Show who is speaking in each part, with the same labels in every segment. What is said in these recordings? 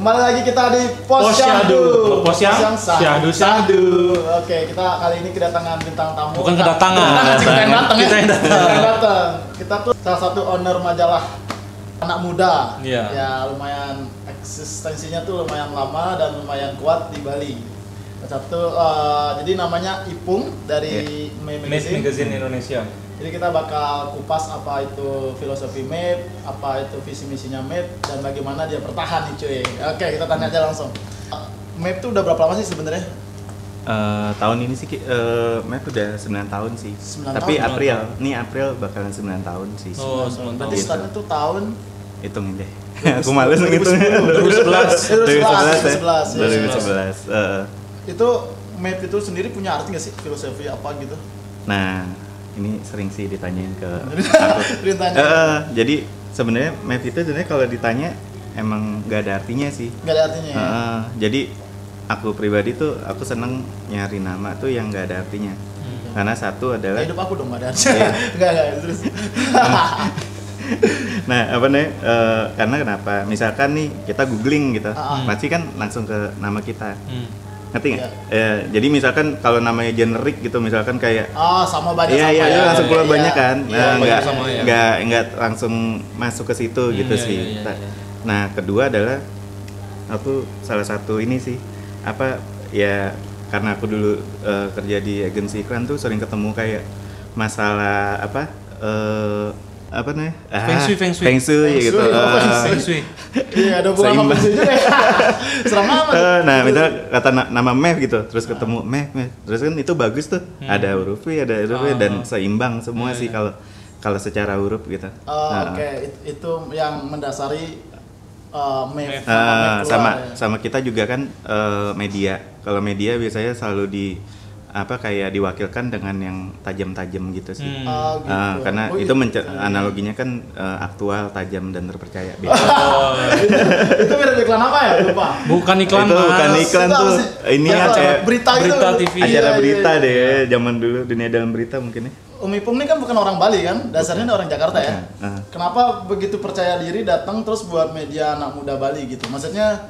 Speaker 1: Kembali lagi kita di
Speaker 2: Posyandu.
Speaker 1: Syahdu. Oke, kita kali ini kedatangan bintang tamu.
Speaker 2: Bukan kedatangan.
Speaker 1: Kita yang datang.
Speaker 2: Kita yang datang.
Speaker 1: Kita tuh salah satu owner majalah anak muda.
Speaker 2: Iya.
Speaker 1: Ya, lumayan eksistensinya tuh lumayan lama dan lumayan kuat di Bali. Satu, jadi namanya Ipung dari Mei Magazine.
Speaker 2: Magazine Indonesia.
Speaker 1: Jadi kita bakal kupas apa itu filosofi MAPE, apa itu visi misinya MAPE, dan bagaimana dia bertahan nih cuy. Oke, kita tanya aja langsung. MAPE tuh udah berapa lama sih sebenarnya?
Speaker 3: Tahun ini sih MAPE udah 9 tahun sih.
Speaker 1: 9
Speaker 3: Tapi
Speaker 1: tahun?
Speaker 3: April bakalan 9 tahun sih.
Speaker 2: Oh, 9 tahun.
Speaker 1: Berarti startnya tuh tahun
Speaker 3: Hitungin deh. Aku males ngitungnya.
Speaker 1: 2011.
Speaker 3: 2011.
Speaker 1: Itu MAPE itu sendiri punya arti nggak sih? Filosofi apa gitu?
Speaker 3: Nah, ini sering sih ditanyain ke aku.
Speaker 1: Ditanya.
Speaker 3: Jadi sebenarnya MAPE itu sebenarnya kalau ditanya emang nggak ada artinya sih.
Speaker 1: Nggak ada artinya ya?
Speaker 3: Jadi aku pribadi tuh aku seneng nyari nama tuh yang nggak ada artinya. Karena satu adalah
Speaker 1: Hidup aku dong nggak ada artinya. Nggak terus.
Speaker 3: Nah, apa nih? Karena kenapa? Misalkan nih kita googling gitu, pasti kan langsung ke nama kita. Ngerti nggak? Jadi misalkan kalau namanya generik gitu, misalkan kayak
Speaker 1: Sama banyak
Speaker 3: iya,
Speaker 1: sama ya.
Speaker 3: langsung keluar banyak kan. Nah,
Speaker 2: banyak sama ya.
Speaker 3: nggak langsung masuk ke situ gitu sih.
Speaker 2: Iya.
Speaker 3: Nah, kedua adalah aku salah satu ini sih apa ya, karena aku dulu kerja di agensi iklan tuh sering ketemu kayak masalah apa nih?
Speaker 2: Feng shui.
Speaker 3: Feng shui gitu.
Speaker 2: Feng Shui.
Speaker 1: Iya, ada bukan sama juga ya. Serem amat.
Speaker 3: Nah, misal kata nama MEF gitu, terus ketemu MEF, terus kan itu bagus tuh. Ada huruf V, ada huruf V dan seimbang semua sih kalau secara huruf gitu.
Speaker 1: Oke, itu yang mendasari MAPE keluar ya.
Speaker 3: Sama kita juga kan media. Kalau media biasanya selalu kayak diwakilkan dengan yang tajam-tajam gitu sih.
Speaker 1: Gitu.
Speaker 3: Karena itu analoginya kan aktual, tajam dan terpercaya.
Speaker 1: Itu mirip iklan apa ya? Lupa.
Speaker 2: Bukan iklan,
Speaker 3: Itu
Speaker 2: Mas.
Speaker 3: bukan iklan
Speaker 1: Itu
Speaker 3: tuh.
Speaker 1: apa sih?
Speaker 3: Ini
Speaker 1: Berita
Speaker 3: kayak
Speaker 1: berita
Speaker 2: berita
Speaker 1: gitu.
Speaker 2: TV.
Speaker 3: acara
Speaker 1: Iya,
Speaker 3: berita
Speaker 1: iya.
Speaker 3: deh, zaman dulu dunia dalam berita mungkin ya.
Speaker 1: Ipung ini kan bukan orang Bali kan? Dasarnya orang Jakarta ya.
Speaker 3: Bukan.
Speaker 1: Kenapa begitu percaya diri datang terus buat media anak muda Bali gitu? Maksudnya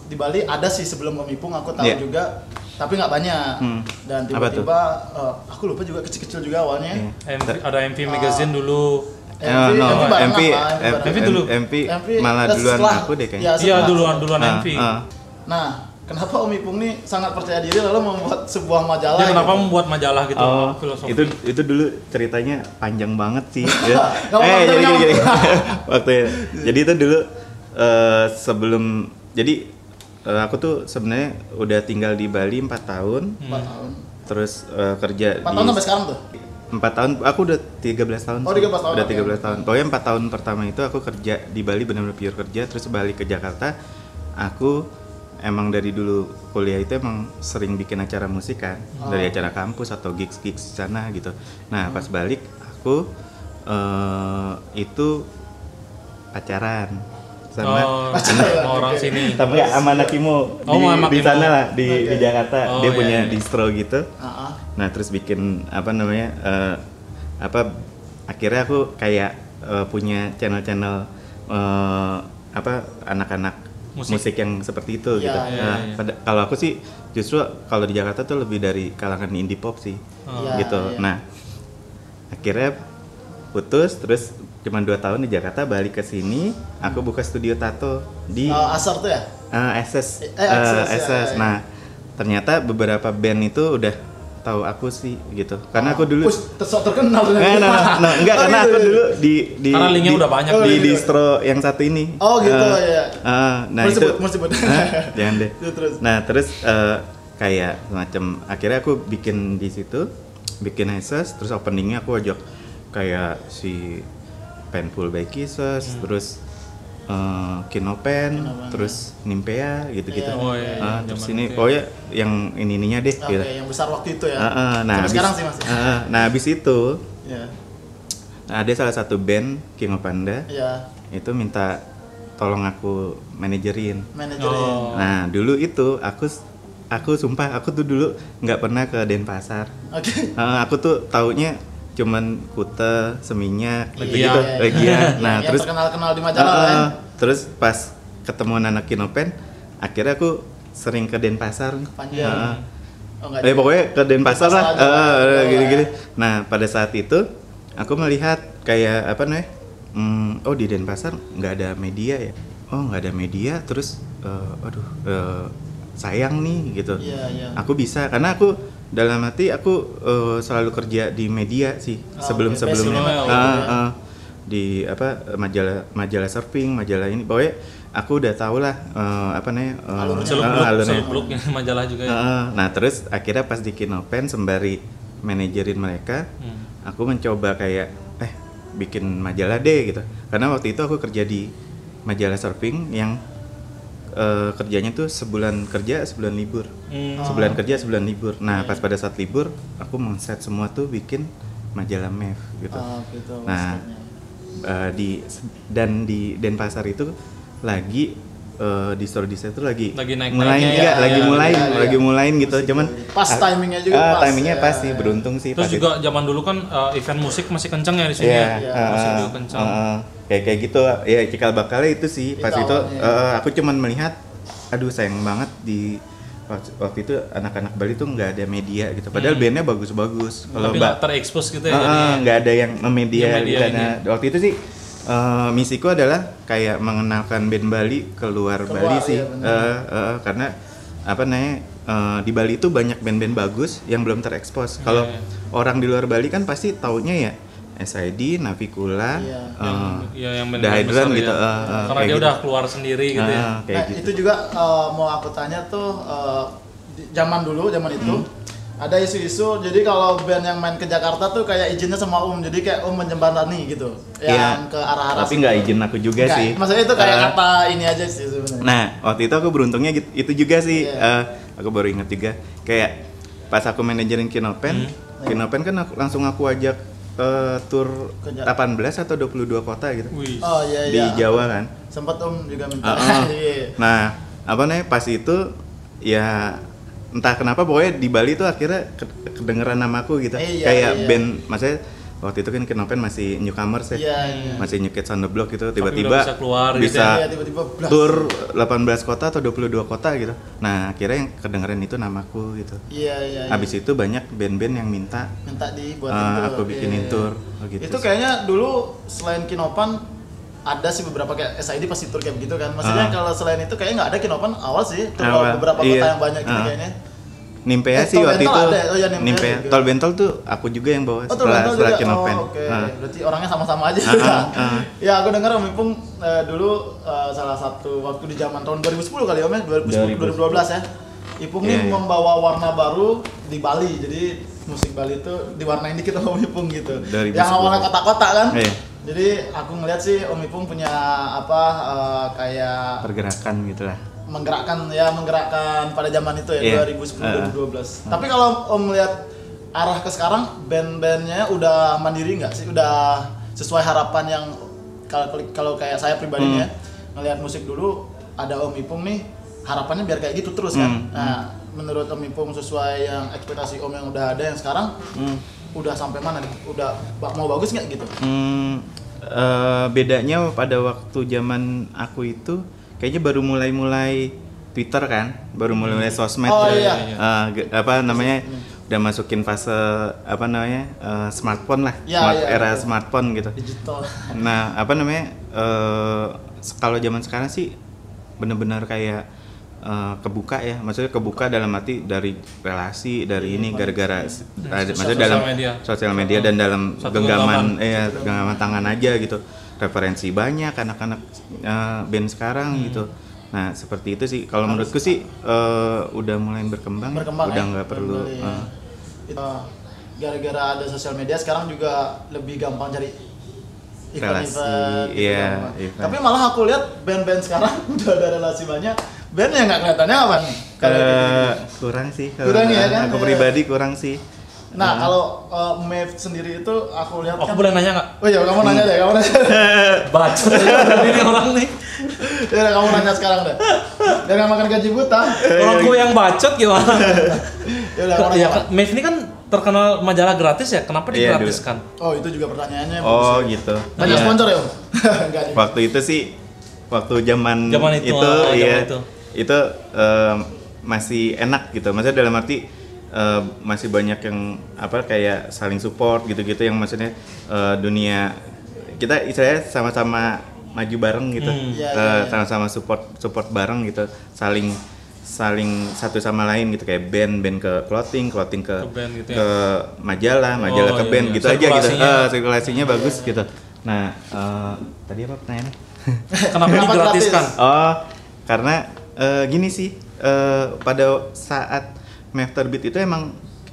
Speaker 1: di Bali ada sih sebelum Ipung aku tahu
Speaker 3: Iya.
Speaker 1: juga, tapi nggak banyak. Dan
Speaker 3: Apa tuh?
Speaker 1: tiba-tiba aku lupa juga kecil-kecil juga awalnya.
Speaker 2: Ada MV Magazine dulu.
Speaker 1: MV bareng
Speaker 3: MV
Speaker 1: apa?
Speaker 2: MV dulu.
Speaker 3: MV
Speaker 1: MV
Speaker 3: malah duluan
Speaker 1: setelah-
Speaker 3: aku deh kayaknya.
Speaker 1: Ya,
Speaker 2: Iya,
Speaker 1: setelah.
Speaker 2: duluan MV.
Speaker 1: Nah, kenapa Ipung nih sangat percaya diri lalu membuat sebuah majalah?
Speaker 2: Dia kenapa
Speaker 1: gitu?
Speaker 2: membuat majalah gitu, filosofi.
Speaker 3: itu dulu ceritanya panjang banget sih. Ya.
Speaker 1: Nggak apa-apa,
Speaker 3: jadi
Speaker 1: nggak
Speaker 3: gini.
Speaker 1: apa-apa.
Speaker 3: Waktu jadi itu dulu sebelum aku tuh sebenarnya udah tinggal di Bali 4 tahun.
Speaker 1: 4 tahun.
Speaker 3: Terus kerja
Speaker 1: 4 tahun sampai sekarang tuh?
Speaker 3: 4 tahun, aku udah 13 tahun.
Speaker 1: Oh, 13 tahun,
Speaker 3: Udah
Speaker 1: oke.
Speaker 3: 13 tahun. Pokoknya 4 tahun pertama itu aku kerja di Bali, benar-benar pure kerja, terus balik ke Jakarta. Aku emang dari dulu kuliah itu emang sering bikin acara musik kan, dari acara kampus atau gigs di sana gitu. Nah, pas balik aku itu pacaran sama
Speaker 2: orang sini.
Speaker 3: tapi ya sama anak Imo
Speaker 2: Sama
Speaker 3: di
Speaker 2: Imo.
Speaker 3: sana lah di Jakarta.
Speaker 2: Oh,
Speaker 3: Dia
Speaker 2: iya,
Speaker 3: punya
Speaker 2: iya.
Speaker 3: distro gitu.
Speaker 1: Heeh.
Speaker 3: Nah, terus bikin akhirnya aku kayak punya channel-channel anak-anak musik yang seperti itu
Speaker 1: Iya,
Speaker 3: gitu.
Speaker 1: iya,
Speaker 3: Nah,
Speaker 2: iya.
Speaker 3: kalau aku sih justru kalau di Jakarta tuh lebih dari kalangan indie pop sih.
Speaker 1: Iya,
Speaker 3: Gitu.
Speaker 1: iya.
Speaker 3: Nah, akhirnya putus, terus cuma 2 tahun di Jakarta, balik ke sini, aku buka studio tato di
Speaker 1: Asar tuh ya?
Speaker 3: SS.
Speaker 1: SS, ya.
Speaker 3: Nah, ternyata beberapa band itu udah tahu aku sih gitu. Karena aku dulu
Speaker 1: terkenal
Speaker 3: enggak, karena aku dulu di
Speaker 2: Karena linknya udah banyak.
Speaker 3: di
Speaker 1: gitu.
Speaker 3: distro yang satu ini.
Speaker 1: Oh, gitu, ya.
Speaker 3: Nah,
Speaker 1: Mau
Speaker 3: itu
Speaker 1: sebut.
Speaker 3: jangan deh.
Speaker 1: Terus.
Speaker 3: Nah, terus kayak semacam akhirnya aku bikin di situ, bikin SS, terus openingnya aku ajak kayak si Painful by Kisses, terus Kinopen, terus Nimpea gitu-gitu.
Speaker 1: Iya.
Speaker 2: Oh, iya.
Speaker 3: Terus
Speaker 2: Zaman
Speaker 3: ini
Speaker 2: itu ya.
Speaker 3: pokoknya yang ininya deh
Speaker 1: Oke,
Speaker 3: gitu.
Speaker 1: yang besar waktu itu ya.
Speaker 3: Nah,
Speaker 1: Sampai sekarang sih, Mas.
Speaker 3: nah, habis itu
Speaker 1: Iya.
Speaker 3: ada salah satu band King of Panda
Speaker 1: Iya,
Speaker 3: itu minta tolong aku manajerin.
Speaker 1: manajerin.
Speaker 2: Oh.
Speaker 3: Nah, dulu itu aku sumpah aku tuh dulu nggak pernah ke Denpasar.
Speaker 1: Oke.
Speaker 3: Aku tuh taunya cuman Kuta, Seminyak,
Speaker 2: Legian.
Speaker 3: gitu,
Speaker 1: Iya, iya.
Speaker 3: Legian. Nah,
Speaker 1: yang
Speaker 3: terus
Speaker 1: terkenal-kenal di majalah lah ya.
Speaker 3: terus pas ketemu anak Kinopen, akhirnya aku sering ke Denpasar.
Speaker 1: Panjang.
Speaker 3: Pokoknya ke Denpasar lah, gini-gini.
Speaker 1: Ya.
Speaker 3: Nah pada saat itu aku melihat kayak apa nih, oh di Denpasar nggak ada media ya, oh nggak ada media, terus sayang nih gitu.
Speaker 1: Iya.
Speaker 3: Aku bisa karena aku dalam hati aku selalu kerja di media sih sebelum-sebelumnya. Di apa majalah surfing, majalah ini, pokoknya aku udah tahu lah
Speaker 2: seluk-beluknya majalah juga ya.
Speaker 3: Nah terus akhirnya pas di Kinopen sembari manajerin mereka, aku mencoba kayak bikin majalah deh gitu. Karena waktu itu aku kerja di majalah surfing yang kerjanya tuh sebulan kerja sebulan libur, sebulan kerja sebulan libur. Nah pas pada saat libur aku men-set semua tuh bikin majalah MEF gitu.
Speaker 1: Gitu,
Speaker 3: nah di Denpasar itu lagi di store desain itu lagi mulai gitu. Cuman
Speaker 1: pas timingnya juga
Speaker 3: timingnya pas sih, beruntung sih.
Speaker 2: Terus juga zaman dulu kan event musik masih kenceng ya di sini. Musik juga kenceng.
Speaker 3: Kayak gitu ya, cikal bakalnya itu sih pas itu aku cuman melihat aduh sayang banget di waktu itu anak-anak Bali tuh nggak ada media gitu, padahal bandnya bagus-bagus.
Speaker 2: Kalau nggak terekspos gitu ya,
Speaker 3: nggak ada yang media gitu. Nah, waktu itu sih misiku adalah kayak mengenalkan band Bali keluar Bali sih, karena apa namanya di Bali itu banyak band-band bagus yang belum terekspos. Kalau orang di luar Bali kan pasti taunya ya SID, Navikula,
Speaker 2: yang
Speaker 3: The Hydran gitu.
Speaker 2: Karena dia udah keluar sendiri gitu ya.
Speaker 1: Gitu. Itu juga mau aku tanya tuh, zaman itu ada isu-isu, jadi kalau band yang main ke Jakarta tuh kayak izinnya sama jadi kayak menjembatani gitu, yang ke arah-arah.
Speaker 3: Tapi nggak izin aku juga sih.
Speaker 1: Maksudnya itu kayak kata ini aja sih sebenarnya.
Speaker 3: Nah, waktu itu aku beruntungnya itu juga sih. Aku baru ingat juga, kayak pas aku manajerin Kinopen, Kinopen kan langsung aku ajak tur 18 atau 22 kota gitu. Di Jawa kan.
Speaker 1: Sempat juga minta.
Speaker 3: Nah, apa namanya pas itu ya entah kenapa pokoknya di Bali tuh akhirnya kedengeran namaku gitu. Kayak band, maksudnya waktu itu kan Kinopen masih newcomers ya. Masih New Kids on the Block gitu, tiba-tiba
Speaker 2: bisa keluar
Speaker 3: bisa
Speaker 2: gitu
Speaker 3: ya. Tur 18 kota atau 22 kota gitu. Nah, akhirnya yang kedengeran itu namaku gitu. Habis itu banyak band-band yang minta dibuatin aku bikinin tur gitu.
Speaker 1: Itu kayaknya dulu selain Kinopan ada sih beberapa kayak SID pasti tur kayak begitu kan. Maksudnya kalau selain itu kayaknya nggak ada Kinopan awal sih, tur beberapa kota yang banyak gitu kayaknya.
Speaker 3: Nimpea sih waktu itu.
Speaker 1: Nimpea.
Speaker 3: Tol Bentol tuh aku juga yang bawa setelah Kinopen.
Speaker 1: Berarti orangnya sama-sama aja. Ya aku dengar Om Ipung dulu salah satu waktu di zaman tahun 2010 kali Om ya, 2012 ya. Ipung ini membawa warna baru di Bali. Jadi musik Bali itu diwarnain dikit sama Om Ipung gitu. Yang awalnya kotak-kotak kan. Jadi aku ngeliat sih Om Ipung punya kayak
Speaker 3: pergerakan gitulah.
Speaker 1: Menggerakkan pada zaman itu ya, 2010-2012. Tapi kalau Om lihat arah ke sekarang, band-bandnya udah mandiri nggak sih? Udah sesuai harapan yang kalau kayak saya pribadinya ngelihat musik dulu ada Om Ipung nih, harapannya biar kayak gitu terus kan. Nah, menurut Om Ipung sesuai yang ekspektasi Om yang udah ada yang sekarang, udah sampai mana nih? Udah mau bagus nggak gitu?
Speaker 3: Bedanya pada waktu zaman aku itu kayaknya baru mulai Twitter kan, baru mulai sosmed. Apa namanya, udah masukin fase apa namanya smartphone lah, era smartphone gitu.
Speaker 1: Digital.
Speaker 3: Nah apa namanya, kalau zaman sekarang sih benar-benar kayak kebuka ya, maksudnya kebuka dalam arti dari relasi, dari ini gara-gara maksudnya dalam sosial media dan dalam genggaman tangan aja gitu. Referensi banyak anak-anak band sekarang gitu. Nah seperti itu sih kalau menurutku sih udah mulai berkembang udah nggak perlu
Speaker 1: gara-gara ada sosial media sekarang juga lebih gampang cari
Speaker 3: event.
Speaker 1: Tapi malah aku lihat band-band sekarang udah ada relasi banyak, band yang nggak kelihatannya apa nih?
Speaker 3: Kurang sih
Speaker 1: kurang ya kan?
Speaker 3: Aku pribadi kurang sih.
Speaker 1: Nah, kalau MEF sendiri itu aku lihat
Speaker 2: kan. Aku boleh nanya nggak?
Speaker 1: Oh iya, kamu nanya deh,
Speaker 2: Bacot ini orang nih.
Speaker 1: Ya, kamu nanya sekarang deh. Biar nggak makan gaji buta.
Speaker 2: Orang gue yang bacot gimana? MEF ini kan terkenal majalah gratis ya, kenapa digratiskan?
Speaker 1: Oh, itu juga pertanyaannya.
Speaker 3: Oh, gitu.
Speaker 1: Banyak sponsor ya, Om?
Speaker 3: Waktu itu sih waktu zaman itu,
Speaker 2: zaman
Speaker 3: itu masih enak gitu. Maksudnya dalam arti masih banyak yang kayak saling support gitu-gitu, yang maksudnya dunia kita istilahnya sama-sama maju bareng gitu, sama-sama support bareng gitu, saling satu sama lain gitu, kayak band ke clothing ke
Speaker 2: band gitu
Speaker 3: ke majalah ke band gitu aja gitu, sirkulasinya bagus gitu. Nah, tadi apa pertanyaannya?
Speaker 2: Kenapa digratiskan?
Speaker 3: Oh, karena gini sih, pada saat MEF terbit itu emang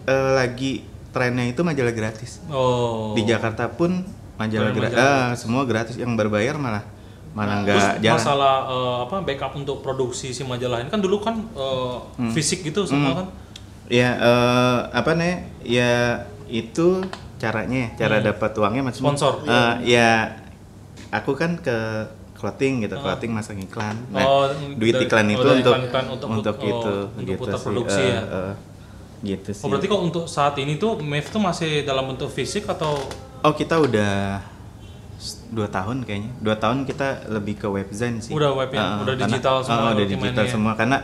Speaker 3: lagi trennya itu majalah gratis. Di Jakarta pun majalah gratis, semua gratis, yang berbayar malah nggak jalan.
Speaker 2: Masalah backup untuk produksi si majalah ini kan dulu kan fisik gitu semua kan?
Speaker 3: Ya ya itu caranya, cara dapat uangnya maksudnya
Speaker 2: sponsor.
Speaker 3: Ya aku kan ke clothing gitu, clothing masang iklan. Nah, duit iklan itu untuk
Speaker 2: putar produksi ya.
Speaker 3: Gitu sih.
Speaker 2: Berarti kok untuk saat ini tuh MEF tuh masih dalam bentuk fisik atau?
Speaker 3: Kita udah 2 tahun kayaknya. 2 tahun kita lebih ke webzine sih.
Speaker 2: Udah web ya, udah digital semua.
Speaker 3: Udah digital semua karena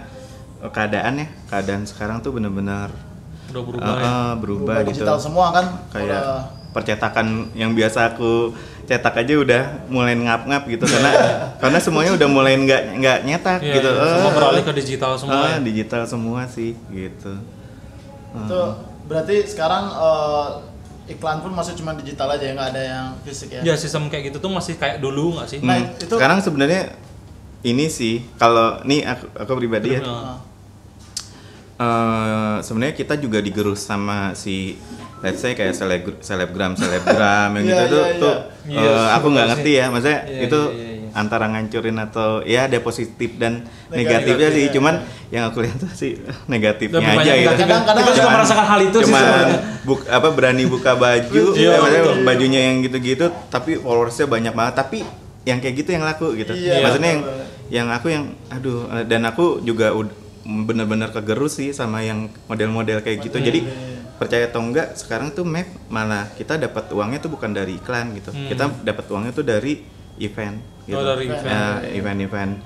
Speaker 3: keadaan sekarang tuh benar-benar
Speaker 2: udah berubah
Speaker 3: berubah gitu.
Speaker 1: Digital semua kan.
Speaker 3: Kayak percetakan yang biasa aku cetak aja udah mulai ngap-ngap gitu karena semuanya udah mulai nggak nyetak gitu.
Speaker 2: Semua beralih ke digital semua.
Speaker 3: Digital semua sih gitu.
Speaker 1: Itu berarti sekarang iklan pun masih cuma digital aja ya, nggak ada yang fisik ya?
Speaker 2: Ya sistem kayak gitu tuh masih kayak dulu nggak sih?
Speaker 1: Nah itu
Speaker 3: sekarang sebenarnya ini sih, kalau nih aku pribadi ya, sebenarnya kita juga digerus sama si let's say kayak selebgram yang gitu tuh aku nggak ngerti ya, maksudnya itu antara ngancurin atau ya ada positif dan negatifnya sih, cuman yang aku lihat tuh sih negatifnya aja gitu.
Speaker 2: Kadang-kadang kita juga merasakan hal itu sih sebenarnya.
Speaker 3: Berani buka baju, bajunya yang gitu-gitu, tapi followersnya banyak banget, tapi yang kayak gitu yang laku gitu. Maksudnya yang aduh, dan aku juga bener-bener kegerus sih sama yang model-model kayak gitu. Jadi percaya atau enggak, sekarang tuh MEF malah kita dapat uangnya tuh bukan dari iklan gitu. Kita dapat uangnya tuh dari event gitu.
Speaker 2: Dari
Speaker 3: event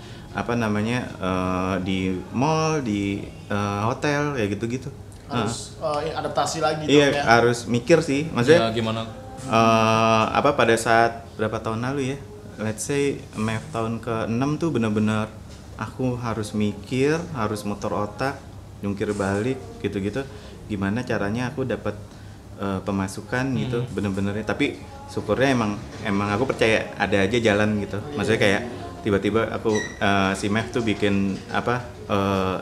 Speaker 3: di mall, di hotel kayak gitu-gitu.
Speaker 1: Harus adaptasi lagi dong
Speaker 3: ya. Harus mikir sih. Maksudnya
Speaker 2: gimana?
Speaker 3: Pada saat berapa tahun lalu ya? Let's say MEF tahun ke-6 tuh benar-benar aku harus mikir, harus muter otak, jungkir balik gitu-gitu. Gimana caranya aku dapat pemasukan gitu, bener-bener. Tapi syukurnya emang aku percaya ada aja jalan gitu. Maksudnya kayak tiba-tiba aku si MEF tuh bikin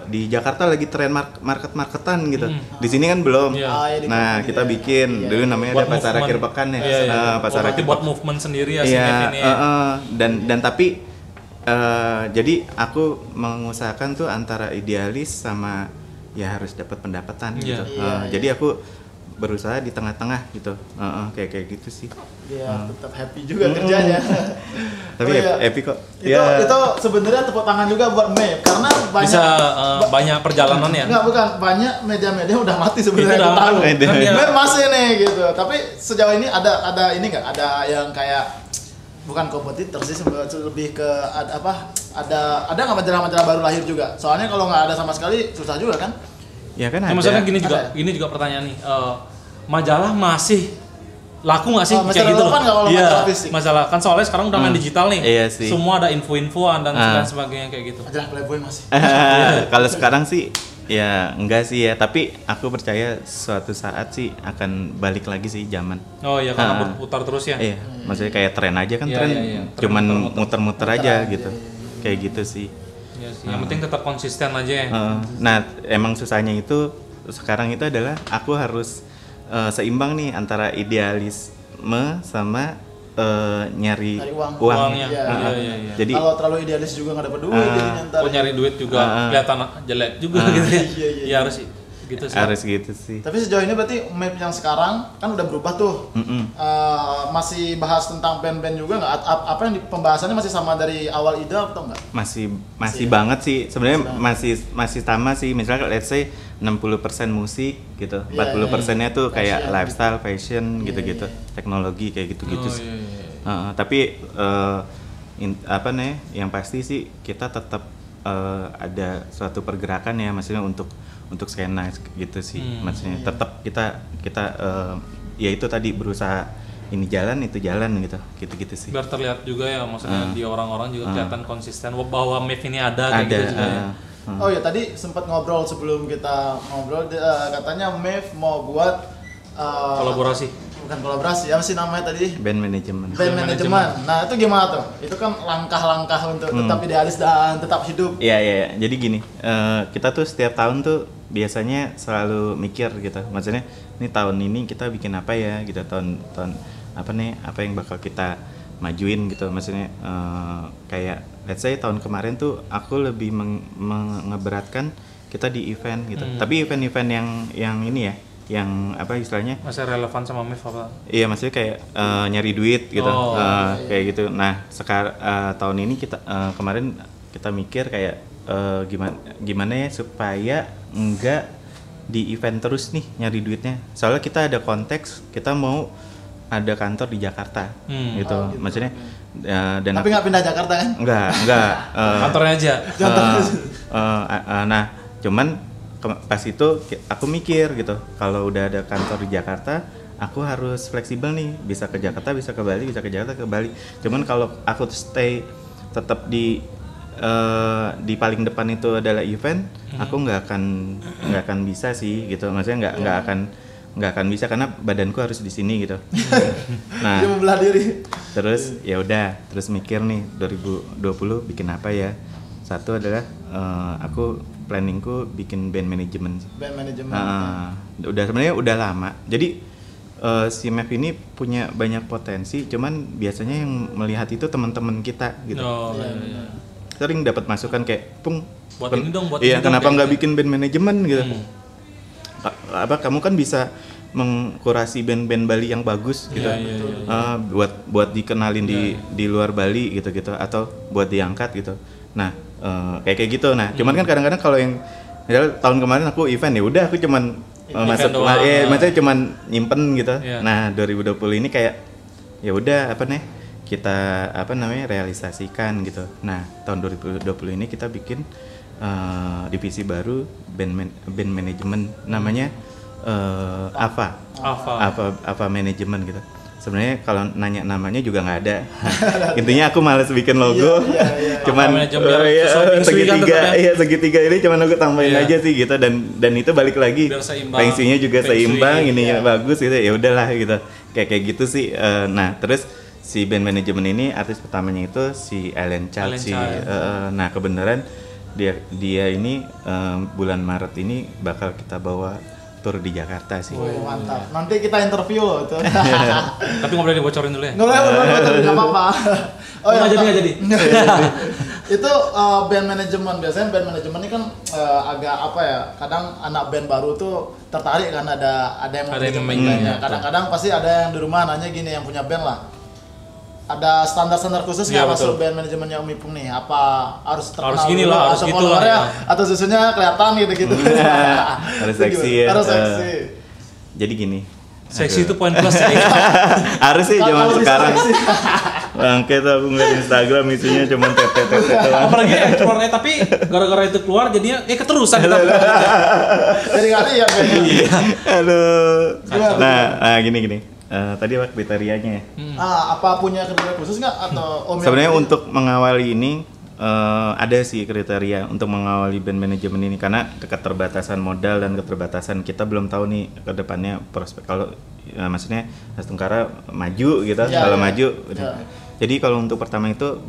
Speaker 3: di Jakarta lagi tren marketan gitu. Di sini kan belum. Nah, kita bikin dulu namanya ada pasar akhir pekan ya. Pasar akhir
Speaker 2: buat movement sendiri ya si MEF ini.
Speaker 3: Dan tapi jadi aku mengusahakan tuh antara idealis sama ya harus dapat pendapatan gitu. Jadi aku berusaha di tengah-tengah gitu, kayak gitu sih.
Speaker 1: Iya, tetap happy juga kerjanya.
Speaker 3: Tapi happy kok.
Speaker 1: Itu sebenarnya tepuk tangan juga buat MEF karena
Speaker 2: bisa banyak perjalanan ya.
Speaker 1: Bukan banyak media-media udah mati sebenarnya. Tahu. MEF masih nih gitu. Tapi sejauh ini ada ini nggak? Ada yang kayak bukan kompetitor sih, lebih ke ada nggak majalah-majalah baru lahir juga? Soalnya kalau nggak ada sama sekali susah juga kan?
Speaker 3: Ya kan
Speaker 2: ada. Maksudnya gini juga pertanyaan nih, majalah masih laku nggak sih kayak gitu loh? Iya, majalah kan soalnya sekarang udah main digital nih.
Speaker 3: Iya sih.
Speaker 2: Semua ada info-infoan dan sebagainya kayak gitu.
Speaker 1: Majalah Playboy masih.
Speaker 3: Kalau sekarang sih ya enggak sih ya, tapi aku percaya suatu saat sih akan balik lagi sih zaman.
Speaker 2: Oh iya, karena berputar terus ya.
Speaker 3: Iya, maksudnya kayak tren aja kan, tren cuman muter-muter aja gitu. Kayak gitu sih.
Speaker 2: Iya sih. Yang penting tetap konsisten aja ya.
Speaker 3: Nah, emang susahnya itu sekarang itu adalah aku harus seimbang nih antara idealisme sama nyari uangnya.
Speaker 2: Iya.
Speaker 3: Jadi
Speaker 1: kalau terlalu idealis juga nggak dapat duit,
Speaker 2: nyari duit juga kelihatan jelek juga gitu ya. Iya harus gitu sih.
Speaker 3: Harus gitu sih.
Speaker 1: Tapi sejauh ini berarti MEF yang sekarang kan udah berubah tuh. Masih bahas tentang band-band juga nggak? Apa yang pembahasannya masih sama dari awal ide atau enggak?
Speaker 3: Masih banget sih. Sebenarnya masih sama sih. Misalnya let's say 60% musik gitu. 40%-nya tuh kayak lifestyle, fashion gitu-gitu. Teknologi kayak gitu-gitu sih. Tapi yang pasti sih kita tetap ada suatu pergerakan ya, maksudnya untuk skena gitu sih. Maksudnya tetap kita ya itu tadi berusaha ini jalan itu jalan gitu sih.
Speaker 2: Biar terlihat juga ya, maksudnya di orang-orang juga kelihatan konsisten bahwa Maeve ini ada kayak gitu juga ya.
Speaker 1: Oh ya, tadi sempat ngobrol sebelum kita ngobrol, katanya Maeve mau buat
Speaker 2: kolaborasi.
Speaker 1: Bukan kolaborasi, apa sih namanya tadi?
Speaker 3: Band manajemen.
Speaker 1: Nah itu gimana tuh? Itu kan langkah-langkah untuk tetap idealis dan tetap hidup.
Speaker 3: Iya. Jadi gini, kita tuh setiap tahun tuh biasanya selalu mikir gitu. Maksudnya ini tahun ini kita bikin apa ya gitu, tahun apa yang bakal kita majuin gitu. Maksudnya kayak let's say tahun kemarin tuh aku lebih mengeberatkan kita di event gitu. Tapi event-event yang ini ya, yang apa istilahnya
Speaker 2: masih relevan sama Maeve apa?
Speaker 3: Iya, maksudnya kayak nyari duit gitu, kayak gitu. Nah sekarang tahun ini kita kemarin kita mikir kayak gimana ya supaya enggak di event terus nih nyari duitnya. Soalnya kita ada konteks kita mau ada kantor di Jakarta gitu. Maksudnya dan
Speaker 1: tapi nggak pindah Jakarta kan?
Speaker 3: Enggak.
Speaker 2: Kantornya aja.
Speaker 3: Nah cuman pas itu aku mikir gitu, kalau udah ada kantor di Jakarta aku harus fleksibel nih, bisa ke Jakarta, bisa ke Bali, bisa ke Jakarta, ke Bali. Cuman kalau aku stay tetap di paling depan itu adalah event, aku nggak akan bisa sih gitu. Maksudnya nggak akan bisa karena badanku harus di sini gitu. Nah,
Speaker 1: dia membelah diri.
Speaker 3: Terus ya udah, terus mikir nih 2020 bikin apa ya? Satu adalah aku planningku bikin band manajemen. Udah sebenarnya udah lama. Jadi si Maeve ini punya banyak potensi, cuman biasanya yang melihat itu teman-teman kita gitu.
Speaker 1: Iya.
Speaker 3: Sering dapat masukan kayak, "Pung,
Speaker 2: buat ini dong, buat
Speaker 3: iya,
Speaker 2: ini
Speaker 3: kenapa
Speaker 2: dong,
Speaker 3: nggak bikin band manajemen gitu? Kamu kan bisa mengkurasi band-band Bali yang bagus gitu, buat dikenalin di luar Bali gitu atau buat diangkat gitu." Nah kayak gitu. Nah cuman kan kadang-kadang kalau yang tahun kemarin aku event ya udah aku cuman masuk maksudnya cuman nyimpen gitu. Nah 2020 ini kayak ya udah kita realisasikan gitu. Nah tahun 2020 ini kita bikin divisi baru band manajemen, namanya Ava Manajemen gitu. Sebenarnya kalau nanya namanya juga nggak ada. Intinya aku males bikin logo. Cuman segitiga ini cuman aku tambahin aja sih gitu, dan itu balik lagi. Fungsinya juga seimbang, ininya bagus gitu. Ya udahlah gitu. Kayak gitu sih. Nah, terus si band manajemen ini artis pertamanya itu si Ellen Child sih. Nah, kebenaran dia ini bulan Maret ini bakal kita bawa tur di Jakarta sih.
Speaker 1: Mantap. Nanti kita interview loh itu.
Speaker 2: Tapi nggak boleh dibocorin dulu ya?
Speaker 1: Nggak apa-apa.
Speaker 2: Nggak jadi.
Speaker 1: Itu band manajemen. Biasanya band manajemen ini kan agak apa ya, kadang anak band baru tuh tertarik kan, ada yang mau manajemennya. Kadang-kadang pasti ada yang di rumah nanya gini, yang punya band lah. Ada standar-standar khusus nggak masuk band manajemennya Om Ipung nih? Apa harus terkenal
Speaker 2: gini lah, harus gitu lah ya.
Speaker 1: Atau susunya kelihatan gitu-gitu?
Speaker 3: Harus seksi ya.
Speaker 1: Harus seksi.
Speaker 3: Jadi gini.
Speaker 2: Seksi itu poin plus ya.
Speaker 3: Harus sih zaman sekarang. Bangke tuh aku ngeliat Instagram isinya cuma tete.
Speaker 2: Apalagi keluarnya, tapi gara-gara itu keluar jadinya keterusan kita.
Speaker 1: Jadi kali ya.
Speaker 3: Aduh. Nah gini. Tadi apa kriterianya ya?
Speaker 1: Apa punya kriteria khusus nggak atau
Speaker 3: sebenarnya untuk mengawali ini ada sih kriteria untuk mengawali band manajemen ini, karena keterbatasan modal dan keterbatasan kita belum tahu nih ke depannya prospek kalau maksudnya Astungkara maju gitu. Kalau maju. Jadi kalau untuk pertama itu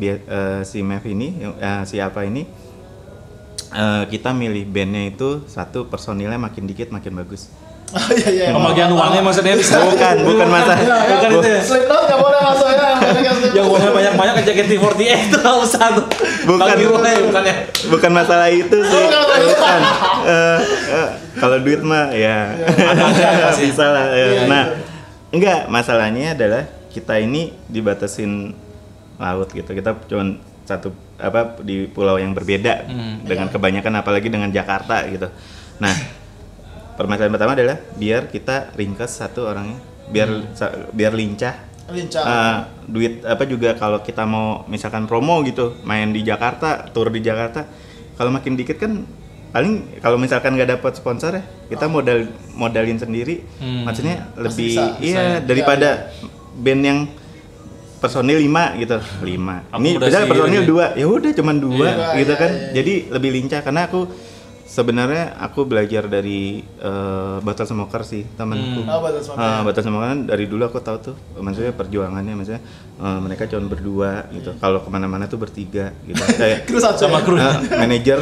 Speaker 3: si Maeve ini si apa ini kita milih bandnya itu satu, personilnya makin dikit makin bagus.
Speaker 1: Iya.
Speaker 2: Pembagian uangnya maksudnya bisa.
Speaker 3: Bukan masalah.
Speaker 2: Bukan itu ya.
Speaker 1: Slipknot nggak boleh masuk ya.
Speaker 2: Yang uangnya banyak-banyak ke JKT48 itu nggak usah tuh.
Speaker 3: Bukan masalah itu sih. Bukan. Kalau duit mah ya bisa lah. Nah, enggak, masalahnya adalah kita ini dibatasin laut gitu. Kita cuma satu di pulau yang berbeda dengan kebanyakan, apalagi dengan Jakarta gitu. Nah, permasalahan pertama adalah biar kita ringkas satu orangnya, biar lincah.
Speaker 1: lincah.
Speaker 3: Duit apa juga kalau kita mau misalkan promo gitu, main di Jakarta, tour di Jakarta, kalau makin dikit kan paling kalau misalkan nggak dapat sponsor ya kita modalin sendiri, maksudnya lebih bisa, daripada band yang personil 5 gitu. 5. Ini bisa personil 2. Ya udah cuman 2 gitu kan. Jadi lebih lincah karena sebenarnya aku belajar dari Battle Smoker sih temanku. Battle Smoker kan dari dulu aku tahu tuh, maksudnya perjuangannya, maksudnya mereka cuma berdua gitu. Kalau kemana-mana tuh bertiga gitu. Kayak
Speaker 2: sama kru,
Speaker 3: manajer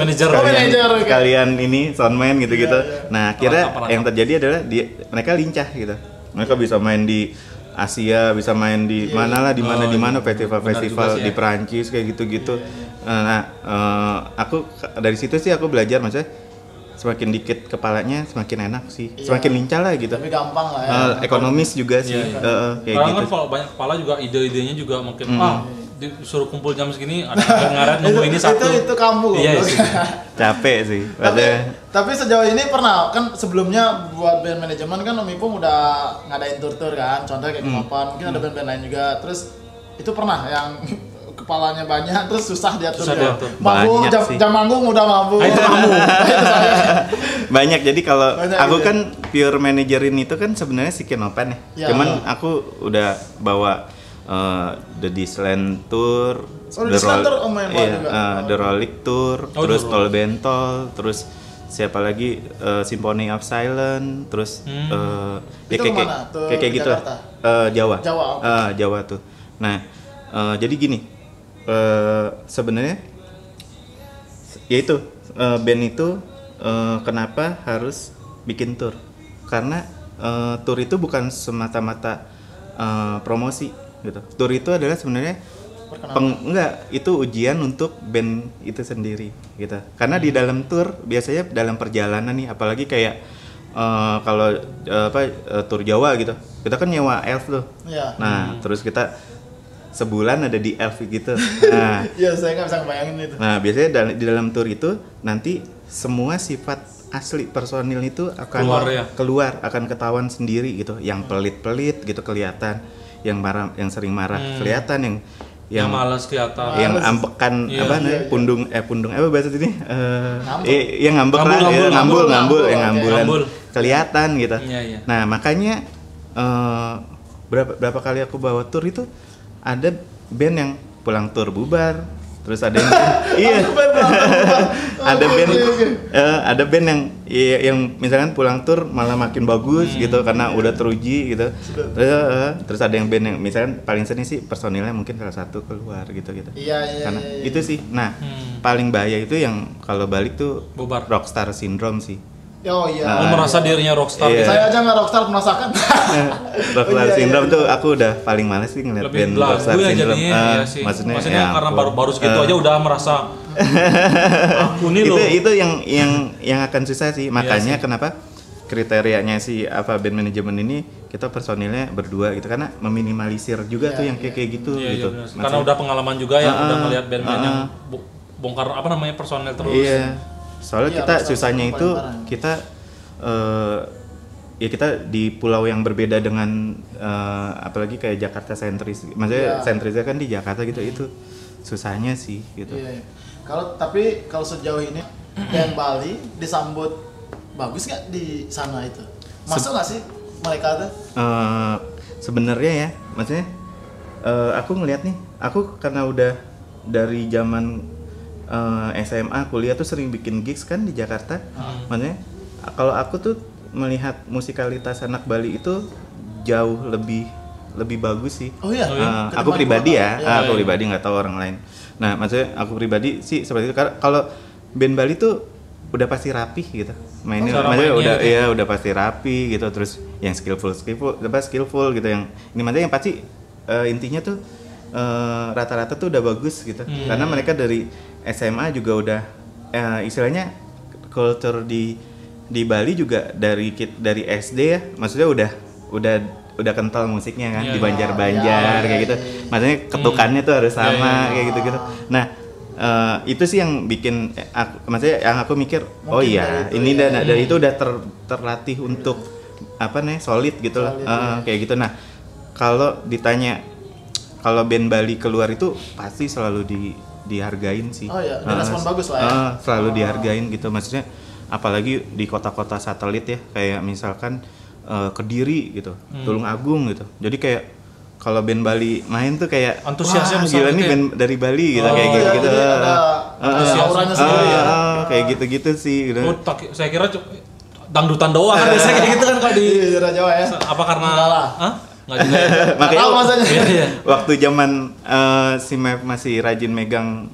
Speaker 3: kalian ini soundman gitu-gitu. Nah akhirnya yang terjadi adalah mereka lincah gitu. Mereka bisa main di Asia, bisa main di mana lah, di mana festival di Perancis kayak gitu-gitu. Nah, aku dari situ sih aku belajar, maksudnya semakin dikit kepalanya semakin enak sih, semakin lincah lah gitu.
Speaker 1: Tapi gampang lah ya.
Speaker 3: Ekonomis juga sih, kayak gitu.
Speaker 2: Kan kalau banyak kepala juga ide-idenya juga mungkin disuruh kumpul jam segini ada ngaret nunggu ini satu.
Speaker 1: Itu kamu.
Speaker 3: Iya sih. Capek sih.
Speaker 1: Tapi sejauh ini pernah kan sebelumnya buat band manajemen kan Om Ipung udah ngadain tur-tur kan, contohnya kayak Kemapan, mungkin ada band-band lain juga. Terus itu pernah yang kepalanya banyak terus susah diatur. Mabuk jam manggung udah mabuk.
Speaker 2: Itu kamu.
Speaker 3: Banyak. Jadi kalau aku kan pure manajerin itu kan sebenarnya si Kenopan ya. Cuman aku udah bawa The Disland Tour, The Rolling Tour, terus Tol Bentol, terus siapa lagi Symphony of Silence, terus kayak gitu lah. Jawa tuh. Nah, jadi gini, sebenarnya yaitu band itu kenapa harus bikin tour? Karena tour itu bukan semata-mata promosi gitu. Tour itu adalah sebenarnya itu ujian untuk band itu sendiri gitu. Karena di dalam tour biasanya dalam perjalanan nih, apalagi kayak kalau tour Jawa gitu, kita kan nyewa elf tuh. Nah, terus kita sebulan ada di elf gitu. Nah,
Speaker 1: saya nggak bisa ngebayangin itu.
Speaker 3: Nah, biasanya di dalam tour itu nanti semua sifat asli personil itu akan keluar, akan ketahuan sendiri gitu. Yang pelit-pelit gitu kelihatan, yang marah, yang sering marah kelihatan, yang
Speaker 2: malas kelihatan,
Speaker 3: yang ambekan pundung apa bahasa ini? Yang ngambek ngambulan kelihatan gitu. Nah, makanya berapa kali aku bawa tour itu ada band yang pulang tour bubar, terus ada yang ada band yang misalkan pulang tour malah makin bagus gitu karena udah teruji gitu. Terus ada yang band yang misalkan paling sering sih personilnya mungkin salah satu keluar gitu. Karena itu sih. Nah, paling bahaya itu yang kalau balik tuh
Speaker 2: bubar.
Speaker 3: Rockstar syndrome sih.
Speaker 2: Merasa dirinya rockstar.
Speaker 1: Saya aja nggak rockstar merasakan.
Speaker 3: Rockstar syndrome tuh aku udah paling males sih ngeliat band rockstar syndrome.
Speaker 2: Maksudnya karena baru segitu aja udah merasa aku nih loh.
Speaker 3: Itu yang akan susah sih. Makanya kenapa kriterianya si band manajemen ini kita personilnya berdua gitu, karena meminimalisir juga tuh yang kayak gitu gitu.
Speaker 2: Karena udah pengalaman juga ya, udah ngeliat band-band yang bongkar personel terus.
Speaker 3: Soalnya kita susahnya itu kita kita di pulau yang berbeda dengan apalagi kayak Jakarta sentris. Maksudnya sentrisnya kan di Jakarta gitu, itu susahnya sih gitu.
Speaker 1: Tapi kalau sejauh ini band Bali disambut bagus nggak di sana itu? Masuk nggak sih mereka tuh?
Speaker 3: Sebenarnya ya, maksudnya aku ngeliat nih, aku karena udah dari zaman SMA kuliah tuh sering bikin gigs kan di Jakarta. Maksudnya kalau aku tuh melihat musikalitas anak Bali itu jauh lebih bagus sih. Aku pribadi aku pribadi, nggak tahu orang lain. Nah, maksudnya aku pribadi sih seperti itu. Kalau band Bali tuh udah pasti rapih gitu mainnya, maksudnya udah pasti rapi gitu, terus yang skillful gitu, yang ini maksudnya yang pasti intinya tuh rata-rata tuh udah bagus gitu. Karena mereka dari SMA juga udah istilahnya culture di Bali juga dari SD ya, maksudnya udah kental musiknya kan, di Banjar-Banjar kayak gitu. Maksudnya ketukannya tuh harus sama kayak gitu-gitu. Nah, itu sih yang bikin maksudnya yang aku mikir, dari itu udah terlatih untuk solid gitu loh. Kayak gitu. Nah, kalau ditanya kalau band Bali keluar itu pasti selalu dihargain sih.
Speaker 1: Oh iya, respon bagus lah ya.
Speaker 3: Selalu dihargain gitu, maksudnya apalagi di kota-kota satelit ya, kayak misalkan Kediri gitu, Tulung Agung gitu. Jadi kayak kalau band Bali main tuh kayak
Speaker 2: antusiasnya
Speaker 3: gila nih band dari Bali gitu, kayak gitu.
Speaker 1: Auranya sendiri ya.
Speaker 3: Kayak gitu-gitu sih gitu.
Speaker 2: Saya kira dangdutan doang kan biasanya kayak gitu kan kalau di
Speaker 1: Jawa ya.
Speaker 2: Apa karena nggak juga ya?
Speaker 3: Makanya
Speaker 1: iya.
Speaker 3: waktu zaman si Mev masih rajin megang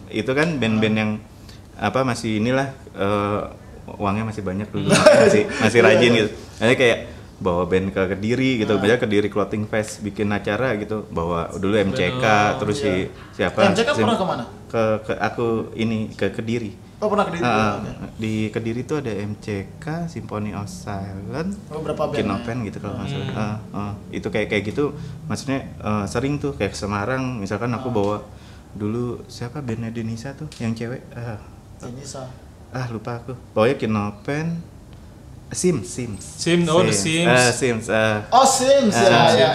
Speaker 3: itu kan band-band yang masih inilah uangnya masih banyak dulu, masih rajin gitu. Jadi kayak bawa band ke Kediri gitu, misalnya Kediri Clothing Fest bikin acara gitu, bawa dulu MCK, terus siapa?
Speaker 1: MCK pernah kemana?
Speaker 3: Ke aku ini ke Kediri.
Speaker 1: Oh pernah Kediri?
Speaker 3: Di Kediri tuh ada MCK, Symphony of Silence,
Speaker 1: berapa band?
Speaker 3: Kinopen gitu kalau nggak salah. Itu kayak gitu, maksudnya sering tuh kayak ke Semarang, misalkan aku bawa dulu siapa bandnya Denisa tuh yang cewek?
Speaker 1: Denisa.
Speaker 3: Lupa aku. Bawanya Kinopen, Sims.
Speaker 2: The Sims.
Speaker 3: Sims.
Speaker 1: Sims ya.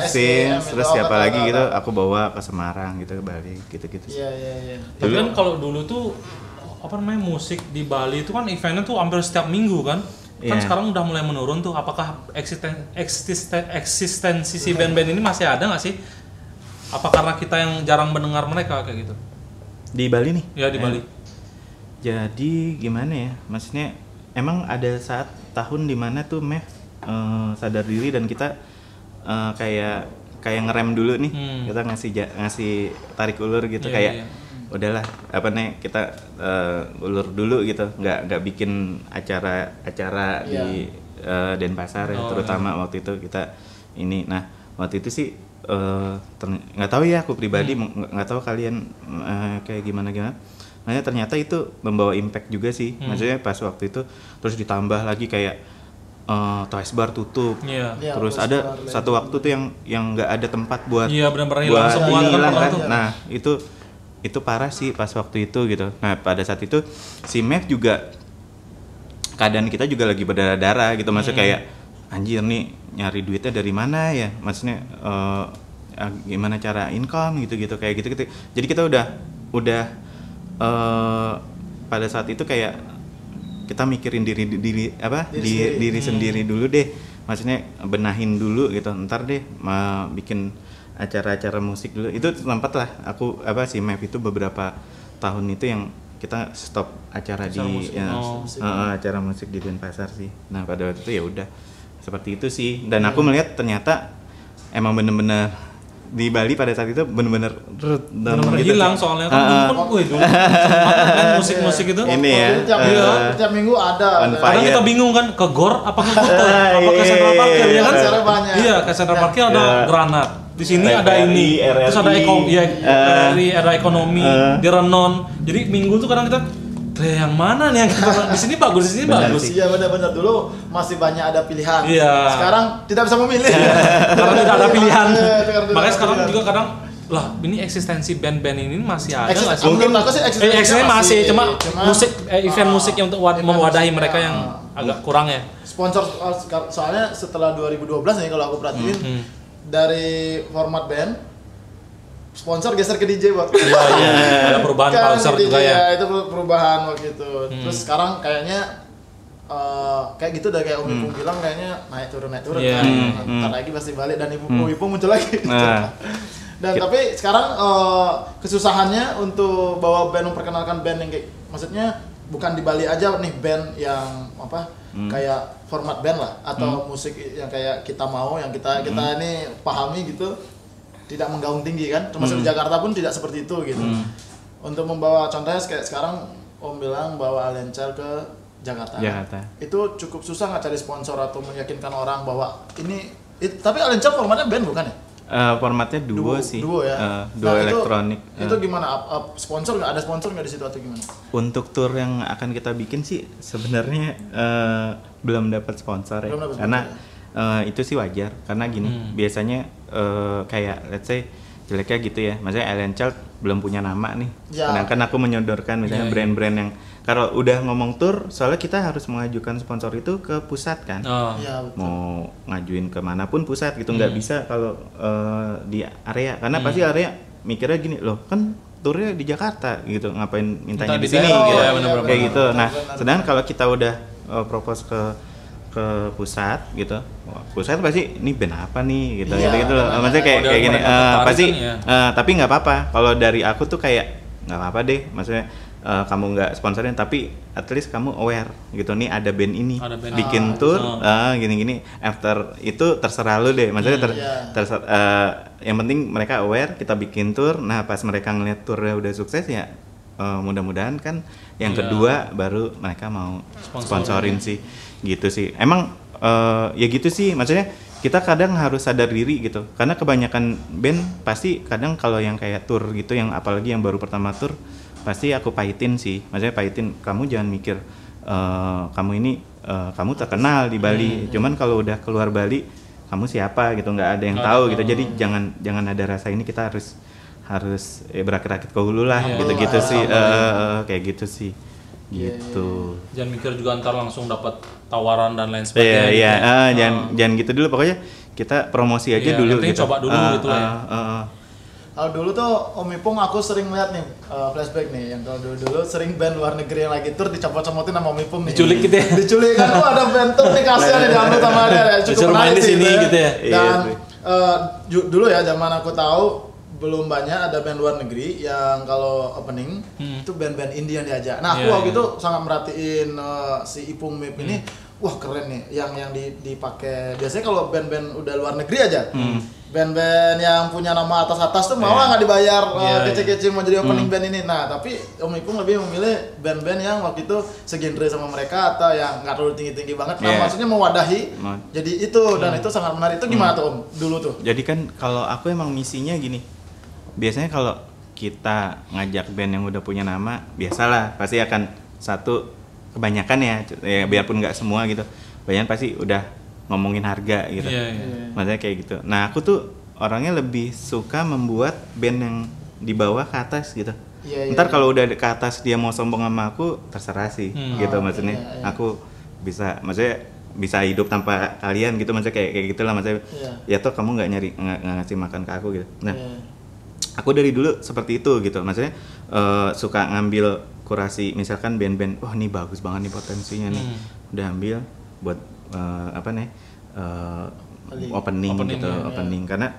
Speaker 3: Sims. Terus siapa lagi gitu? Aku bawa ke Semarang gitu, ke Bali, gitu-gitu.
Speaker 1: Iya.
Speaker 2: Tapi kan kalau dulu tuh musik di Bali itu kan eventnya tuh hampir setiap minggu kan. Kan sekarang udah mulai menurun tuh. Apakah eksistensi si band-band ini masih ada nggak sih? Apa karena kita yang jarang mendengar mereka kayak gitu?
Speaker 3: Di Bali nih?
Speaker 2: Ya di Bali.
Speaker 3: Jadi gimana ya? Maksudnya emang ada saat tahun dimana tuh Mev sadar diri dan kita kayak ngerem dulu nih. Kita ngasih tarik ulur gitu, udahlah kita ulur dulu gitu, nggak bikin acara di Denpasar ya, terutama waktu itu kita ini. Nah waktu itu sih nggak tahu ya, aku pribadi nggak tahu kalian kayak gimana. Nah ternyata itu membawa impact juga sih, maksudnya pas waktu itu terus ditambah lagi kayak Twice Bar tutup, terus ada satu waktu tuh yang nggak ada tempat buat
Speaker 2: benar-benar hilang semua
Speaker 3: kan. Nah itu parah sih pas waktu itu gitu. Nah pada saat itu si Mev juga keadaan kita juga lagi berdarah-darah gitu, maksudnya kayak anjir nih nyari duitnya dari mana ya, maksudnya gimana cara income gitu kayak gitu. Jadi kita udah pada saat itu kayak kita mikirin diri sendiri dulu deh, maksudnya benahin dulu gitu, ntar deh mau bikin acara-acara musik dulu. Itu sempat lah aku si Mev itu beberapa tahun itu yang kita stop acara acara musik di Denpasar sih. Nah pada waktu itu ya udah seperti itu sih, dan aku melihat ternyata emang bener-bener di Bali pada saat itu bener-bener gitu,
Speaker 2: hilang soalnya kan dulu musik-musik itu
Speaker 3: ini ya
Speaker 1: tiap minggu ada.
Speaker 2: Kadang kita bingung kan ke GOR apa ke Central Parkir ya kan? Iya, ke Central Parkir ada Granat. Di sini ada ini, terus ada ekonomi, di Renon. Jadi minggu tuh kadang kita yang mana nih yang di sini bagus, di sini bagus.
Speaker 1: Iya benar-benar, dulu masih banyak ada pilihan.
Speaker 2: Iya.
Speaker 1: Sekarang tidak bisa memilih.
Speaker 2: Karena tidak ada pilihan. Makanya sekarang juga kadang ini eksistensi band-band ini masih ada nggak sih?
Speaker 1: Mungkin aku sih eksistensinya
Speaker 2: masih, cuma musik event musik yang untuk mewadahi mereka yang agak kurang ya.
Speaker 1: Sponsor soalnya setelah 2012 nih kalau aku perhatiin dari format band sponsor geser ke DJ waktu itu.
Speaker 2: Iya, ada perubahan sponsor juga ya.
Speaker 1: Itu perubahan waktu itu. Terus sekarang kayaknya kayak gitu udah kayak Om Ipung bilang, kayaknya naik turun kan. Ntar lagi pasti balik dan Ipung muncul lagi. Dan tapi sekarang kesusahannya untuk bawa band, memperkenalkan band yang kayak, maksudnya bukan di Bali aja nih, band yang kayak format band lah atau musik yang kayak kita mau, yang kita ini pahami gitu, tidak menggaung tinggi kan, termasuk di Jakarta pun tidak seperti itu gitu. Untuk membawa contohnya kayak sekarang Om bilang bawa Alencar ke Jakarta. Itu cukup susah nggak cari sponsor atau meyakinkan orang bahwa ini tapi Alencar formatnya band bukan ya?
Speaker 3: Formatnya duo sih.
Speaker 1: Duo ya.
Speaker 3: Duo elektronik.
Speaker 1: Itu gimana? Sponsor nggak ada sponsor nggak di situ atau gimana?
Speaker 3: Untuk tour yang akan kita bikin sih sebenarnya belum dapat sponsor ya. Karena itu sih wajar, karena gini biasanya kayak let's say jeleknya gitu ya. Maksudnya Alien Child belum punya nama nih.
Speaker 1: Ya.
Speaker 3: Sedangkan aku menyodorkan misalnya brand-brand yang kalau udah ngomong tour, soalnya kita harus mengajukan sponsor itu ke pusat kan.
Speaker 1: Ya, betul.
Speaker 3: Mau ngajuin kemanapun pusat gitu, nggak bisa kalau di area, karena pasti area mikirnya gini loh, kan turnya di Jakarta gitu, ngapain mintanya di sini gitu. Kayak gitu. Nah, sedangkan kalau kita udah propose ke pusat gitu, pusat pasti ini band apa nih gitu gitu loh. Maksudnya kayak gini pasti tapi nggak apa-apa kalau dari aku tuh kayak nggak apa-apa deh, maksudnya kamu nggak sponsorin tapi at least kamu aware gitu, nih ada band ini bikin tour gini-gini, after itu terserah lu deh, maksudnya yang penting mereka aware kita bikin tour. Nah pas mereka ngeliat tournya udah sukses ya mudah-mudahan kan yang kedua baru mereka mau sponsorin sih gitu sih. Emang ya gitu sih, maksudnya kita kadang harus sadar diri gitu, karena kebanyakan band pasti kadang kalau yang kayak tour gitu, yang apalagi yang baru pertama tour pasti aku pahitin sih, maksudnya pahitin, kamu jangan mikir kamu ini kamu terkenal di Bali, cuman kalau udah keluar Bali kamu siapa gitu, nggak ada yang tahu gitu. Jadi jangan ada rasa ini, kita harus berakit-akit ke hulu lah gitu sih, kayak gitu sih gitu.
Speaker 2: Jangan mikir juga ntar langsung dapat tawaran dan lain sebagainya.
Speaker 3: Iya, jangan gitu dulu, pokoknya kita promosi aja dulu gitu.
Speaker 2: Coba dulu gitu lah ya.
Speaker 1: Kalau dulu tuh Om Ipung aku sering lihat nih flashback nih, yang kalau dulu sering band luar negeri yang lagi tur dicopot-copotin sama Om Ipung nih.
Speaker 2: Diculik gitu ya.
Speaker 1: Diculik kan, ada band tur nih kasihan nih diambil sama dia, cukup
Speaker 2: main di sini gitu ya.
Speaker 1: Dan dulu ya zaman aku tahu belum banyak ada band luar negeri yang kalau opening itu band-band indie yang diajak. Nah, aku waktu itu sangat merhatiin si Ipung Mip ini, wah keren nih yang dipakai. Biasanya kalau band-band udah luar negeri aja, band-band yang punya nama atas-atas tuh malah nggak dibayar kece-kece mau jadi opening band ini. Nah, tapi Om Ipung lebih memilih band-band yang waktu itu segenre sama mereka atau yang nggak terlalu tinggi-tinggi banget. Nah, maksudnya mewadahi. Jadi itu dan itu sangat menarik. Itu gimana tuh Om dulu tuh?
Speaker 3: Jadi kan kalau aku emang misinya gini. Biasanya kalau kita ngajak band yang udah punya nama, biasalah pasti akan satu, kebanyakan ya biarpun nggak semua gitu, banyak pasti udah ngomongin harga gitu. Maksudnya kayak gitu. Nah aku tuh orangnya lebih suka membuat band yang di bawah ke atas gitu. Ntar kalau udah ke atas dia mau sombong sama aku, terserah sih gitu. Maksudnya aku bisa, maksudnya bisa hidup tanpa kalian gitu, maksudnya kayak gitulah, maksudnya ya toh kamu nggak ngasih makan ke aku gitu. Nah aku dari dulu seperti itu gitu, maksudnya suka ngambil kurasi, misalkan band-band, wah ini bagus banget nih potensinya nih, udah ambil buat opening gitu, opening, karena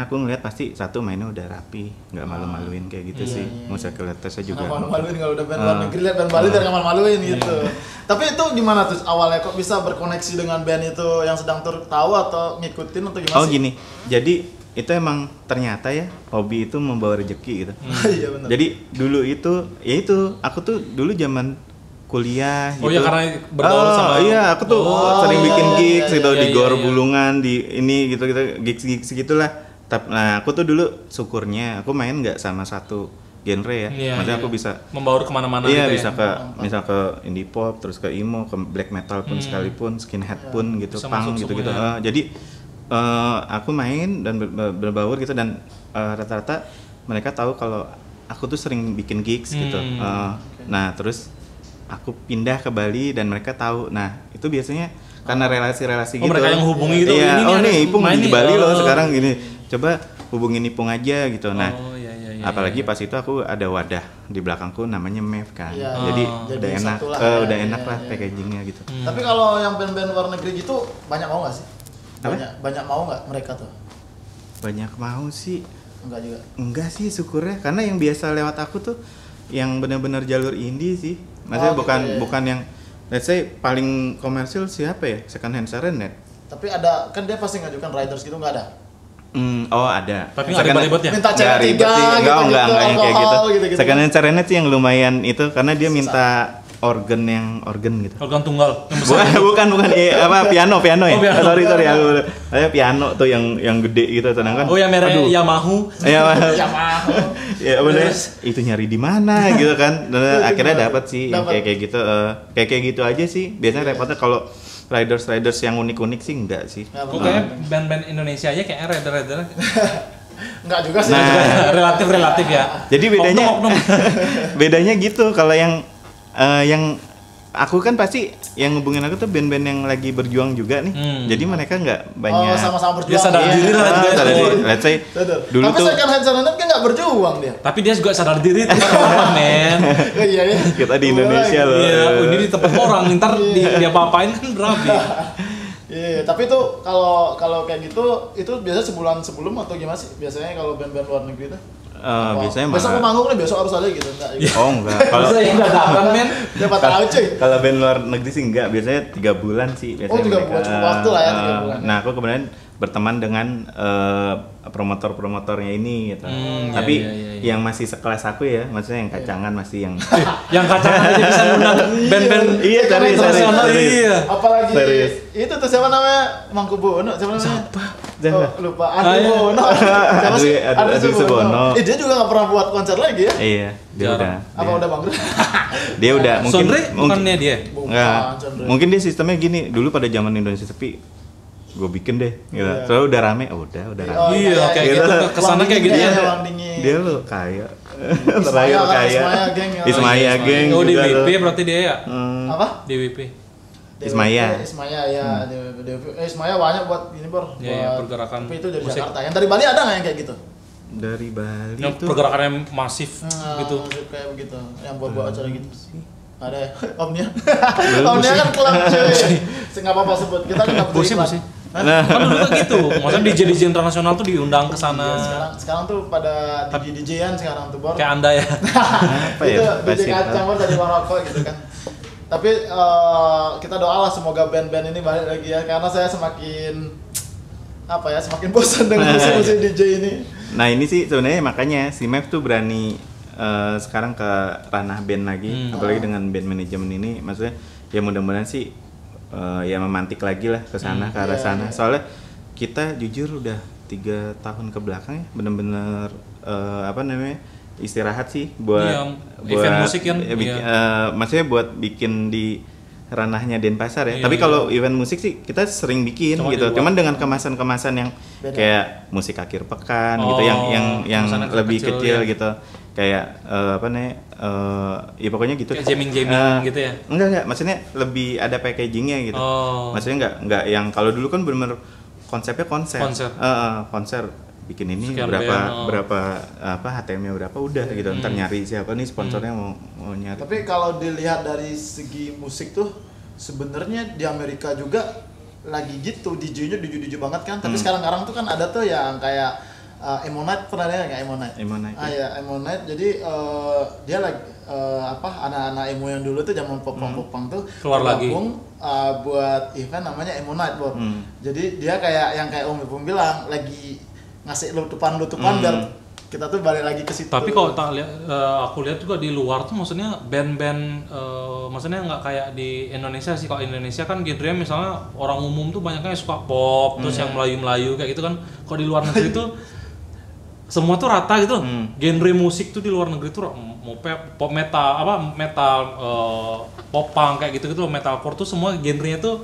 Speaker 3: aku ngeliat pasti satu mainnya udah rapi, nggak malu-maluin kayak gitu sih, musik tesnya juga.
Speaker 1: Nggak malu-maluin kalau udah band luar negeri, lihat band Bali nggak malu-maluin gitu. Tapi itu gimana tuh awalnya kok bisa berkoneksi dengan band itu yang sedang tahu atau ngikutin atau gimana sih?
Speaker 3: Oh gini, jadi itu emang ternyata ya hobi itu membawa rezeki gitu.
Speaker 1: Iya benar.
Speaker 3: Jadi dulu itu, ya itu aku tuh dulu zaman kuliah gitu.
Speaker 2: Oh iya, karena bergaul sama.
Speaker 3: Iya, aku tuh sering bikin gigs gitu di Gor Bulungan, di ini gitu gigs gitulah. Nah, aku tuh dulu syukurnya aku main nggak sama satu genre ya. Maksudnya aku bisa
Speaker 2: membaur kemana-mana.
Speaker 3: Iya,
Speaker 2: gitu
Speaker 3: bisa misal ke indie pop, terus ke emo, ke black metal pun sekalipun, skinhead pun gitu, punk gitu-gitu. Jadi aku main dan berbaur gitu, dan rata-rata mereka tahu kalau aku tuh sering bikin gigs gitu. Nah terus aku pindah ke Bali dan mereka tahu. Nah itu biasanya karena relasi-relasi gitu.
Speaker 2: Mereka yang hubungi gitu.
Speaker 3: Iya, nih Ipung di Bali loh sekarang gini. Coba hubungin Ipung aja gitu. Nah apalagi pas itu aku ada wadah di belakangku namanya MEF kan. Jadi udah enak, udah enak lah packagingnya gitu.
Speaker 1: Tapi kalau yang band-band luar negeri gitu banyak mau nggak sih? Banyak mau nggak mereka tuh?
Speaker 3: Banyak mau sih.
Speaker 1: Enggak juga.
Speaker 3: Enggak sih syukurnya, karena yang biasa lewat aku tuh yang benar-benar jalur indie sih. Maksudnya bukan yang let's say paling komersil siapa ya? Second Hand Serenade.
Speaker 1: Tapi ada kan dia pasti ngajukan riders gitu, nggak ada?
Speaker 3: Oh ada.
Speaker 2: Tapi nggak ribet-ribetnya?
Speaker 1: Minta cewek tiga
Speaker 3: enggak yang kayak gitu.
Speaker 1: Gitu.
Speaker 3: Second Hand Serenade sih yang lumayan itu, karena dia minta organ gitu.
Speaker 2: Organ tunggal.
Speaker 3: Bukan piano ya. Sorry aku piano tuh yang gede gitu, sedangkan
Speaker 2: yang merah Yamaha.
Speaker 3: Ya bener. Itu nyari di mana gitu kan. Dan akhirnya dapat sih yang kayak gitu. Kayak gitu aja sih. Biasanya repotnya kalau riders yang unik-unik sih enggak sih.
Speaker 2: Kayaknya band-band Indonesia aja kayak rider
Speaker 1: Enggak juga sih.
Speaker 3: Nah,
Speaker 2: relatif ya.
Speaker 3: Jadi bedanya
Speaker 2: Oknum.
Speaker 3: bedanya gitu. Kalau yang aku kan pasti yang ngubungin aku tuh band-band yang lagi berjuang juga nih. Jadi mereka nggak banyak.
Speaker 1: Sama-sama berjuang.
Speaker 2: Dia sadar diri lah juga.
Speaker 3: Sadar diri. Let's say dulu
Speaker 1: tapi
Speaker 3: tuh.
Speaker 1: Tapi Second Hand Channel kan nggak berjuang dia.
Speaker 2: Tapi dia juga sadar diri tuh men.
Speaker 1: Iya.
Speaker 3: Kita di Indonesia loh.
Speaker 2: Iya, ini di tempat orang, ntar dia apa-apain kan berabi.
Speaker 1: Iya, tapi tuh kalau kayak gitu itu biasa sebulan sebelum atau gimana sih? Biasanya kalau band-band luar negeri itu?
Speaker 3: Biasanya
Speaker 1: besok mau manggung nih, besok harus ada gitu enggak?
Speaker 3: Oh enggak. Kalau
Speaker 2: enggak datang men.
Speaker 1: Dapat tahu cuy.
Speaker 3: Kalau band luar negeri sih enggak, biasanya 3 bulan sih biasanya.
Speaker 1: Oh, 3 bulan cukup waktu lah ya 3 bulan.
Speaker 3: Nah, aku kemudian berteman dengan promotor-promotornya ini gitu. Tapi yang masih sekelas aku ya, maksudnya yang kacangan masih yang
Speaker 2: yang kacangan aja bisa ngundang band-band
Speaker 3: cari.
Speaker 2: Iya.
Speaker 1: Apalagi itu tuh siapa namanya? Mangkubono, siapa namanya?
Speaker 3: Jangan.
Speaker 1: Lupa. Bono. Siapa sih?
Speaker 3: Adi Subono.
Speaker 1: Dia juga nggak pernah buat konser lagi ya?
Speaker 3: Iya, dia udah.
Speaker 1: Apa udah bangkrut?
Speaker 3: Dia udah mungkin
Speaker 2: bukannya dia.
Speaker 3: Enggak. Mungkin dia sistemnya gini, dulu pada zaman Indonesia sepi gue bikin deh gitu. Soalnya udah rame, udah rame.
Speaker 2: Iya, kayak gitu kesana kayak gitu ya.
Speaker 3: Dia lo kaya. Terakhir kaya. Ismaya geng.
Speaker 2: Oh, di WP berarti dia ya?
Speaker 1: Apa?
Speaker 2: Di WP.
Speaker 1: Ismaya ya. Ismaya banyak buat ini Bor.
Speaker 2: Iya, pergerakan.
Speaker 1: Tapi itu dari Jakarta. Yang dari Bali ada nggak yang kayak gitu?
Speaker 3: Dari Bali
Speaker 2: yang
Speaker 3: itu
Speaker 2: pergerakannya masif gitu.
Speaker 1: Kayak begitu. Yang buat acara gitu sih. Ada Omnia. Omnia kan klub cuy. Enggak apa-apa sebut. Kita kan enggak
Speaker 2: sih. Kan dulu kan gitu. Maksudnya DJ internasional tuh diundang ke sana.
Speaker 1: Sekarang tuh pada DJ-an sekarang tuh Bor.
Speaker 2: Kayak Anda ya.
Speaker 3: Apa ya?
Speaker 1: Itu DJ kacang Bor dari Maroko gitu kan. Tapi kita doalah semoga band-band ini balik lagi ya, karena saya semakin bosan dengan musik-musik DJ ini.
Speaker 3: Nah ini sih sebenarnya makanya si Map tuh berani sekarang ke ranah band lagi, apalagi dengan band manajemen ini, maksudnya ya mudah-mudahan sih ya memantik lagi lah ke sana, ke arah sana. Soalnya kita jujur udah 3 tahun ke belakang ya bener-bener istirahat sih buat
Speaker 2: event musik kan.
Speaker 3: Maksudnya buat bikin di ranahnya Denpasar ya. Tapi kalau event musik sih kita sering bikin gitu. Cuman dengan kemasan-kemasan yang beda. Kayak musik akhir pekan gitu, yang lebih kecil gitu. Kayak ya pokoknya gitu.
Speaker 2: Kayak jamming gitu ya.
Speaker 3: Enggak, maksudnya lebih ada packagingnya gitu. Maksudnya enggak yang kalau dulu kan benar-benar konsepnya konser. Konser bikin ini sekian berapa HTM-nya berapa udah gitu. Ntar nyari siapa nih sponsornya mau nyari.
Speaker 1: Tapi kalau dilihat dari segi musik tuh sebenarnya di Amerika juga lagi gitu, DJ-nya DJ banget kan. Tapi sekarang tuh kan ada tuh yang kayak Emonite, pernah dengar nggak Emonite? Ya Emonite. Jadi dia lagi anak-anak emo yang dulu tuh zaman popang tuh
Speaker 2: keluar lagi
Speaker 1: buat event namanya Emonite, Bro. Jadi dia kayak Om Ipung bilang lagi ngasih lutupan biar kita tuh balik lagi ke situ.
Speaker 2: Tapi kalau aku lihat juga di luar tuh maksudnya band-band maksudnya nggak kayak di Indonesia sih. Kalau Indonesia kan genrenya misalnya orang umum tuh banyaknya suka pop, terus yang Melayu kayak gitu kan. Kalau di luar negeri tuh semua tuh rata gitu. Genre musik tuh di luar negeri tuh mau pop metal, pop punk kayak gitu metalcore tuh semua genrenya tuh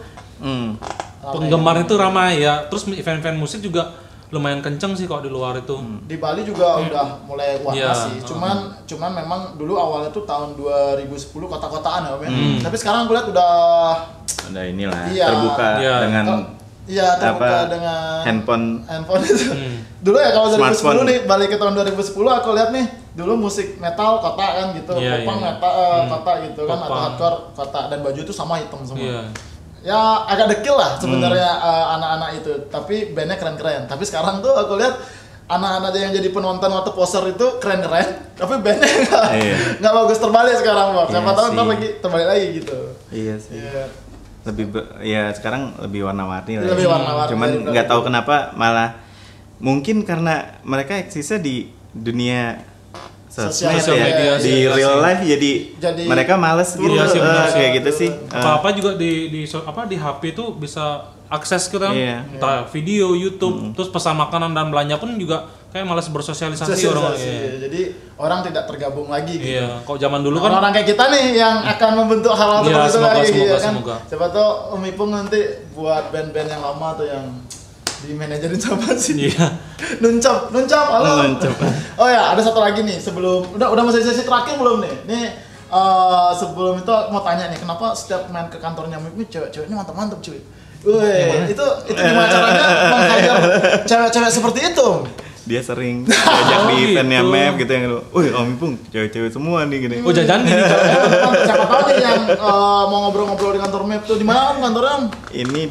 Speaker 2: penggemarnya tuh ramai ya. Terus event-event musik juga lumayan kenceng sih kalau di luar itu.
Speaker 1: Di Bali juga udah mulai sih. Cuman memang dulu awalnya tuh tahun 2010 kota-kotaan ya, tapi sekarang aku lihat udah
Speaker 3: inilah terbuka dengan
Speaker 1: terbuka dengan
Speaker 3: handphone
Speaker 1: itu. Dulu ya kalau 2010 nih, balik ke tahun 2010 aku lihat nih, dulu musik metal kota kan gitu, popang metal kota gitu kan, atau hardcore kota, dan baju itu sama hitam semua. Ya agak dekil lah sebenarnya anak-anak itu, tapi bandnya keren-keren. Tapi sekarang tuh aku lihat anak-anak yang jadi penonton atau poser itu keren-keren, tapi bandnya nggak bagus, terbalik sekarang, Bang. Siapa tahu ntar lagi terbalik lagi gitu.
Speaker 3: Iya sih. Lebih sekarang lebih warna-warni lah.
Speaker 1: Lebih warna-warni.
Speaker 3: Cuman nggak tahu kenapa malah mungkin karena mereka eksisnya di dunia sosial media, di real life jadi mereka males gitu kayak gitu sih.
Speaker 2: Apa juga di HP itu bisa akses kita entah video, YouTube, terus pesan makanan dan belanja pun juga kayak malas bersosialisasi orang.
Speaker 1: Jadi orang tidak tergabung lagi gitu.
Speaker 2: Iya, kok zaman dulu kan
Speaker 1: orang kayak kita nih yang akan membentuk hal-hal seperti itu lagi kan.
Speaker 2: Semoga.
Speaker 1: Siapa tahu Om Ipung nanti buat band-band yang lama tuh yang Di manajerin sama sih.
Speaker 2: Iya.
Speaker 1: Nuncap, halo.
Speaker 3: Nuncap.
Speaker 1: Oh ya, ada satu lagi nih sebelum udah masuk sesi terakhir belum nih? Nih sebelum itu mau tanya nih, kenapa setiap main ke kantornya Mip nih cewek-ceweknya mantap-mantap cuy. Wih, itu gimana caranya menghajar cewek-cewek seperti itu?
Speaker 3: Dia sering diajak di eventnya Map gitu yang wih Om Ipung cewek-cewek semua nih gini.
Speaker 2: Oh jajan gini
Speaker 1: Siapa tahu nih yang mau ngobrol-ngobrol di kantor Map tuh di mana kantornya?
Speaker 3: Ini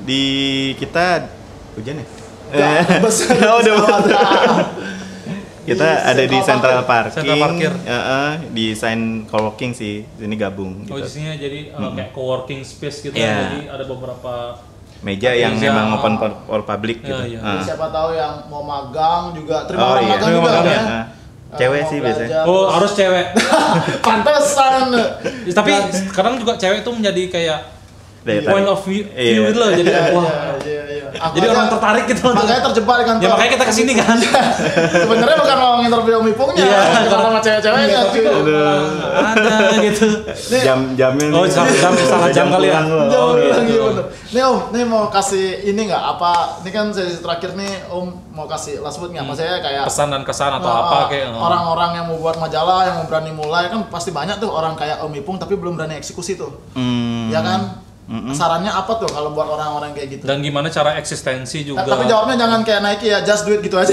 Speaker 3: di kita hujan ya?
Speaker 1: Oh, udah
Speaker 3: kita ada di Central Parking.
Speaker 2: Central Parkir.
Speaker 3: Di Sign Coworking sih. Sini gabung
Speaker 2: Oh,
Speaker 3: gitu.
Speaker 2: di sini jadi kayak coworking space gitu
Speaker 3: Iya.
Speaker 2: Jadi ada beberapa
Speaker 3: Meja yang
Speaker 2: meja,
Speaker 3: memang open for public
Speaker 2: Iya,
Speaker 3: gitu.
Speaker 2: iya.
Speaker 1: Jadi siapa tahu yang mau magang juga terima
Speaker 3: Oh,
Speaker 1: orang
Speaker 3: iya.
Speaker 1: magang
Speaker 2: Terima
Speaker 1: juga
Speaker 2: magang,
Speaker 1: ya.
Speaker 3: ya. Cewek
Speaker 1: Mau
Speaker 3: sih
Speaker 1: belajar.
Speaker 3: biasanya.
Speaker 2: Oh, harus cewek.
Speaker 1: Pantesan.
Speaker 2: Tapi sekarang juga cewek tuh menjadi kayak
Speaker 3: Daya tarik.
Speaker 2: point of view
Speaker 3: Iya.
Speaker 2: gitu loh. Jadi wah.
Speaker 1: Iya.
Speaker 2: Jadi orang tertarik gitu.
Speaker 1: Makanya terjebak di kantor.
Speaker 2: Ya makanya kita kesini kan.
Speaker 1: Sebenarnya bukan mau nginterview Om Ipungnya,
Speaker 2: Iya.
Speaker 1: karena sama cewek-ceweknya.
Speaker 2: Tapi kok malah ada gitu.
Speaker 3: Jamnya
Speaker 2: Oh, salah jam kali ya.
Speaker 3: pulang loh.
Speaker 1: Jauh
Speaker 2: gitu.
Speaker 1: lagi bener. Nih Om, nih mau kasih ini nggak? Apa? Ini kan sesi terakhir nih Om mau kasih last word nggak? Maksudnya kayak
Speaker 2: Pesan dan kesan atau apa kayak
Speaker 1: orang-orang yang mau buat majalah, yang mau berani mulai kan pasti banyak tuh orang kayak Om Ipung tapi belum berani eksekusi tuh. Ya kan? Sarannya apa tuh kalau buat orang-orang kayak gitu?
Speaker 2: dan gimana cara eksistensi juga.
Speaker 1: Tapi jawabnya jangan kayak Nike ya, just do it gitu aja.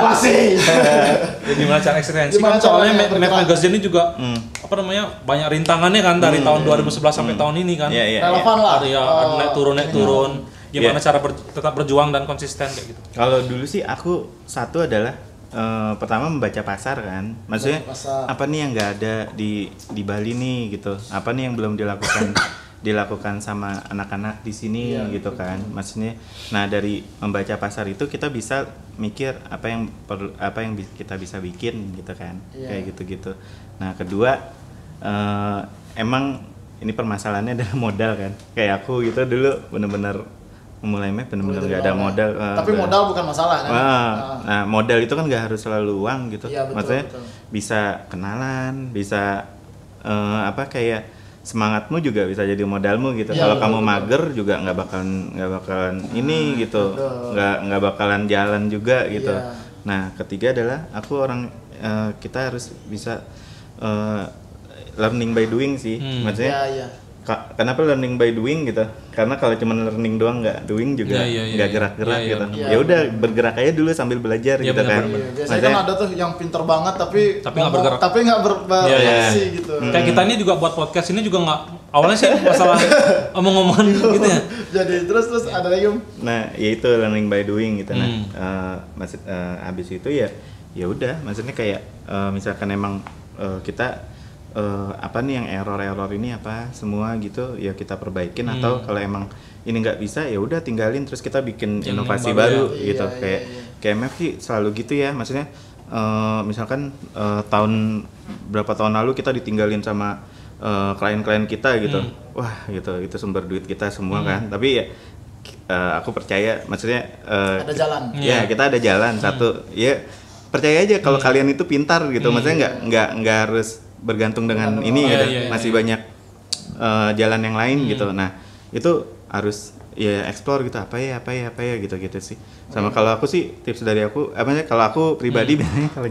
Speaker 1: Masih.
Speaker 2: Ya, gimana cara eksistensi
Speaker 1: Gimana
Speaker 2: kan soalnya
Speaker 1: caranya
Speaker 2: Map
Speaker 1: bergerak?
Speaker 2: Magazine ini juga apa namanya banyak rintangannya kan dari tahun 2011 sampai tahun ini kan.
Speaker 3: Iya, iya.
Speaker 1: Relevan lah.
Speaker 2: Ada ya naik turun. Gimana cara tetap berjuang dan konsisten kayak gitu.
Speaker 3: Kalau dulu sih aku satu adalah pertama membaca pasar kan, maksudnya
Speaker 1: Pasar.
Speaker 3: apa nih yang nggak ada di Bali nih gitu, apa nih yang belum dilakukan sama anak-anak di sini
Speaker 1: Iya,
Speaker 3: gitu kan, maksudnya. Nah dari membaca pasar itu kita bisa mikir apa yang kita bisa bikin gitu kan,
Speaker 1: Iya.
Speaker 3: kayak gitu-gitu. Nah kedua emang ini permasalahannya adalah modal kan, kayak aku gitu dulu bener-bener memulai Map bener-bener nggak ada modal.
Speaker 1: Tapi modal bukan masalah kan?
Speaker 3: Nah, modal itu kan nggak harus selalu uang gitu.
Speaker 1: Iya, betul,
Speaker 3: Maksudnya
Speaker 1: betul.
Speaker 3: bisa kenalan, bisa kayak semangatmu juga bisa jadi modalmu gitu.
Speaker 1: Iya,
Speaker 3: Kalau
Speaker 1: betul,
Speaker 3: kamu
Speaker 1: betul.
Speaker 3: mager juga nggak bakalan ini gitu,
Speaker 1: betul.
Speaker 3: nggak bakalan jalan juga gitu.
Speaker 1: Iya.
Speaker 3: Nah, ketiga adalah aku kita harus bisa learning by doing sih. Maksudnya
Speaker 1: Iya.
Speaker 3: kenapa learning by doing gitu? Karena kalau cuma learning doang nggak doing juga
Speaker 2: Iya,
Speaker 3: nggak gerak-gerak
Speaker 2: iya,
Speaker 3: gitu.
Speaker 1: benar.
Speaker 3: Ya udah bergerak aja dulu sambil belajar
Speaker 2: Iya,
Speaker 3: gitu
Speaker 2: benar,
Speaker 3: kan.
Speaker 2: benar,
Speaker 1: Iya, biasanya
Speaker 3: Maksudnya-
Speaker 1: kan ada tuh yang pinter banget tapi
Speaker 2: Tapi nggak bergerak.
Speaker 1: Tapi nggak berfungsi gitu.
Speaker 2: Kayak kita ini juga buat podcast ini juga nggak awalnya sih masalah omong-omongan gitu ya.
Speaker 1: Jadi terus ada lagi Om.
Speaker 3: Nah, yaitu learning by doing gitu. Nah, habis itu ya udah, maksudnya kayak misalkan emang kita apa nih yang error ini apa semua gitu ya kita perbaikin, atau kalau emang ini nggak bisa ya udah tinggalin terus kita bikin
Speaker 2: Yang
Speaker 3: inovasi
Speaker 2: baru
Speaker 3: baru
Speaker 1: ya.
Speaker 3: gitu.
Speaker 1: Iya,
Speaker 3: Kayak MF sih selalu gitu ya, maksudnya misalkan berapa tahun lalu kita ditinggalin sama klien-klien kita gitu, wah gitu itu sumber duit kita semua kan, tapi ya aku percaya maksudnya
Speaker 1: Ada jalan.
Speaker 3: ya kita ada jalan satu ya, percaya aja kalau kalian itu pintar gitu, maksudnya nggak harus bergantung dengan ini
Speaker 2: Iya,
Speaker 3: gitu.
Speaker 2: iya,
Speaker 3: Masih
Speaker 2: iya.
Speaker 3: banyak jalan yang lain gitu. Nah itu harus ya explore gitu, apa ya gitu sih. Sama kalau aku sih tips dari aku kalau aku pribadi biasanya kalau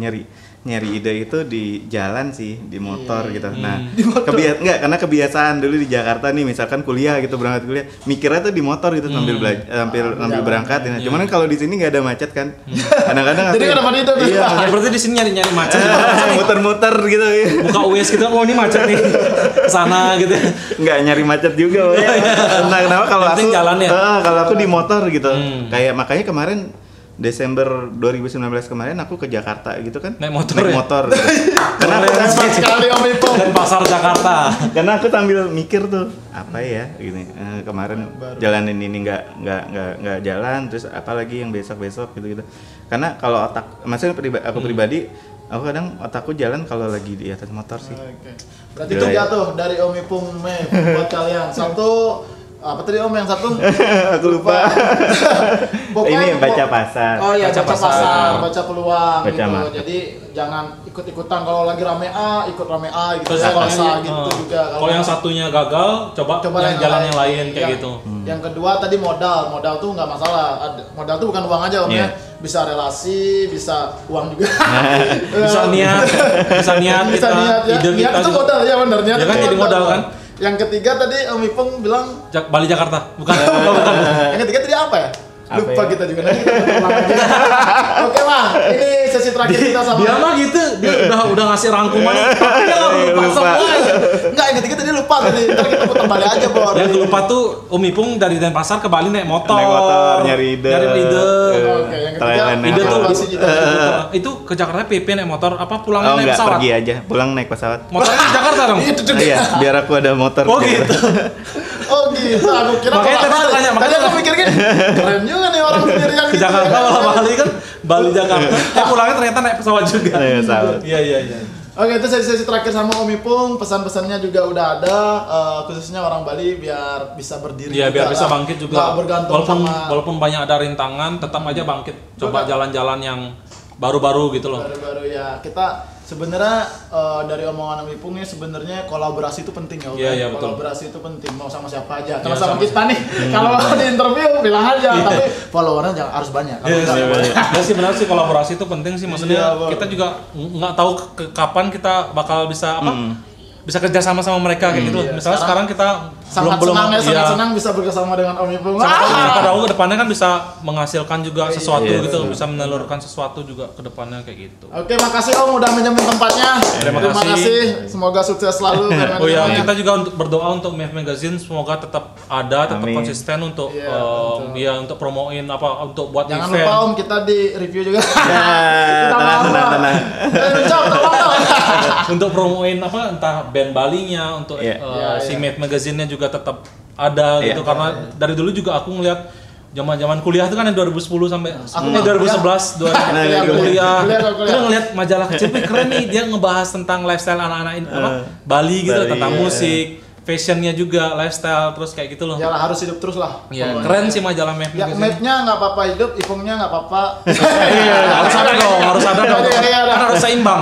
Speaker 3: nyari ide itu di jalan sih, di motor gitu. Nah, karena kebiasaan dulu di Jakarta nih, misalkan kuliah gitu, berangkat kuliah, mikirnya tuh di motor gitu sambil sambil berangkat. Nah, cuman kan kalau di sini nggak ada macet kan. Kadang-kadang
Speaker 1: Jadi kenapa itu?
Speaker 3: Iya,
Speaker 2: Ya berarti di sini nyari macet.
Speaker 3: muter-muter gitu ya.
Speaker 2: Buka US gitu, oh ini macet nih. Sana gitu.
Speaker 3: Nggak nyari macet juga. Nah, kenapa kalau
Speaker 2: Yang penting
Speaker 3: aku
Speaker 2: jalan ya?
Speaker 3: kalau aku di motor gitu. Kayak makanya kemarin Desember 2019 kemarin aku ke Jakarta gitu kan.
Speaker 2: Naik motor
Speaker 3: Naik
Speaker 2: ya?
Speaker 3: motor gitu. Karena aku
Speaker 1: Hebat sekali Om Ipung.
Speaker 2: Dan pasar Jakarta.
Speaker 3: karena aku sambil mikir tuh apa ya gini, kemarin jalanin ini nggak jalan, terus apalagi yang besok gitu. Karena kalau maksudnya aku pribadi, aku kadang otakku jalan kalau lagi di atas motor sih.
Speaker 1: Oke. Berarti itu jatuh dari Om Ipung buat kalian. Satu apa tadi Om yang satu?
Speaker 3: Aku lupa. Ini baca pasar.
Speaker 1: Oh iya, baca pasar, baca peluang
Speaker 3: baca
Speaker 1: gitu.
Speaker 3: market.
Speaker 1: Jadi jangan ikut-ikutan kalau lagi rame A, ikut rame A gitu.
Speaker 2: Terus
Speaker 1: Saya
Speaker 2: kalau
Speaker 1: rasa
Speaker 2: yang-
Speaker 1: gitu juga.
Speaker 2: Kalau yang satunya gagal, coba yang jalan yang lain kayak gitu.
Speaker 1: Yang kedua tadi modal tuh nggak masalah. Modal tuh bukan uang aja Om ya. Bisa relasi, bisa uang juga.
Speaker 2: Bisa niat, bisa niat
Speaker 1: Bisa
Speaker 2: kita,
Speaker 1: niat ya.
Speaker 2: ide
Speaker 1: Niat
Speaker 2: kita
Speaker 1: itu
Speaker 2: juga.
Speaker 1: modal ya benar. Niat
Speaker 2: Ya kan
Speaker 1: itu
Speaker 2: jadi modal kan?
Speaker 1: Yang ketiga tadi Om Ipung bilang
Speaker 2: Bali Jakarta, bukan? Oh, bukan.
Speaker 1: yang ketiga tadi apa ya?
Speaker 3: Apa
Speaker 1: Lupa
Speaker 3: ya?
Speaker 1: kita juga nanti kita ulang lagi. Oke Bang, ini sesi terakhir kita sama.
Speaker 2: Dia mah gitu, dia udah ngasih rangkuman. Tapi dia nggak lupa
Speaker 3: Lupa.
Speaker 2: semuanya.
Speaker 1: Enggak, yang ketiga tadi lupa tadi. Ntar kita putar balik aja, Bor.
Speaker 2: Yang lupa tuh Om Ipung dari Denpasar ke Bali naik motor.
Speaker 3: Naik motor, nyari ide.
Speaker 2: Nyari ide.
Speaker 1: Oke, yang ketiga
Speaker 2: Ide tuh
Speaker 1: evaluasi kita.
Speaker 2: itu ke Jakarta PP naik motor apa pulangnya
Speaker 3: Oh
Speaker 2: naik
Speaker 3: enggak,
Speaker 2: pesawat?
Speaker 3: pergi aja. Pulang naik pesawat.
Speaker 2: Motornya ke Jakarta dong.
Speaker 1: Itu juga.
Speaker 3: Iya, biar aku ada motor.
Speaker 2: Oh gitu.
Speaker 1: Oh gitu, aku kira
Speaker 2: Makanya tadi
Speaker 1: Bali.
Speaker 2: tanya,
Speaker 1: Tadi
Speaker 2: makanya
Speaker 1: aku mikir gini, keren juga nih orang sendiri yang
Speaker 2: Ke
Speaker 1: gitu
Speaker 2: Jakarta
Speaker 1: ya.
Speaker 2: malah Bali kan Bali Jakarta. Pulangnya ternyata naik pesawat juga.
Speaker 3: Naik pesawat.
Speaker 2: Iya iya iya.
Speaker 1: Oke, itu sesi terakhir sama Om Ipung. Pesan-pesannya juga udah ada, khususnya orang Bali biar bisa berdiri.
Speaker 2: Iya biar
Speaker 1: juga
Speaker 2: bisa
Speaker 1: lah.
Speaker 2: bangkit juga.
Speaker 1: Nggak bergantung sama
Speaker 2: Walaupun banyak ada rintangan, tetap aja bangkit. Coba jalan-jalan yang baru-baru gitu loh.
Speaker 1: baru-baru ya. Kita sebenarnya dari omongan Om Ipung nih sebenarnya kolaborasi itu penting ya. Om.
Speaker 2: Iya, iya, betul.
Speaker 1: Kolaborasi itu penting mau sama siapa aja.
Speaker 2: Iya,
Speaker 1: Kalau sama
Speaker 2: sama
Speaker 1: kita nih, kalau di interview bilang aja, tapi followernya jangan harus banyak. Kalau
Speaker 2: Iya
Speaker 1: nggak-
Speaker 2: sih benar sih kolaborasi itu penting sih maksudnya
Speaker 1: Iya, Bang.
Speaker 2: kita juga nggak tahu kapan kita bakal bisa apa bisa kerja sama mereka kayak gitu.
Speaker 1: Iya.
Speaker 2: Misalnya sekarang kita
Speaker 1: sangat
Speaker 2: belum
Speaker 1: senang ya, sangat
Speaker 2: iya.
Speaker 1: senang bisa bekerjasama dengan Om Ipung.
Speaker 2: Pada waktu depannya kan bisa menghasilkan juga sesuatu
Speaker 3: Iya,
Speaker 2: gitu,
Speaker 3: betul.
Speaker 2: bisa menelurkan sesuatu juga ke depannya kayak gitu.
Speaker 1: Oke, makasih Om udah minjemin tempatnya.
Speaker 2: Terima
Speaker 1: Terima
Speaker 2: kasih.
Speaker 1: kasih. Semoga sukses selalu.
Speaker 2: Oh ya,
Speaker 1: manajemennya.
Speaker 2: kita juga untuk berdoa untuk MEF Magazine semoga tetap ada, tetap
Speaker 3: Amin.
Speaker 2: konsisten untuk
Speaker 1: Iya, betul.
Speaker 2: ya untuk promoin apa untuk buat
Speaker 1: Jangan
Speaker 2: event.
Speaker 1: lupa Om, kita di review juga.
Speaker 3: Ya, tenang.
Speaker 1: Jawab, tolong.
Speaker 2: Untuk promoin apa entah band Balinya untuk
Speaker 3: Iya.
Speaker 1: Iya,
Speaker 2: si
Speaker 1: iya.
Speaker 2: MEF Magazine-nya juga tetap ada
Speaker 3: Iya.
Speaker 2: gitu karena dari dulu juga aku ngeliat zaman-zaman kuliah itu kan yang 2010 sampai
Speaker 1: Aku
Speaker 2: 2011
Speaker 1: Kuliah.
Speaker 2: kuliah.
Speaker 1: Kuliah.
Speaker 2: Terus ngeliat majalah kecil, "Wih, keren nih dia ngebahas tentang lifestyle anak-anak ini apa Bali gitu
Speaker 3: Bali,
Speaker 2: tentang
Speaker 3: iya.
Speaker 2: musik, fashionnya juga, lifestyle terus kayak gitu loh.
Speaker 1: Ya harus hidup terus lah.
Speaker 2: Iya, keren sih majalah MEF
Speaker 1: Ya,
Speaker 2: Magazine.
Speaker 1: map-nya nggak apa-apa hidup, Ipungnya nggak apa-apa.
Speaker 2: Iya, harus ada dong, harus ada dong.
Speaker 1: Iya, iya, iya.
Speaker 2: Kan harus seimbang.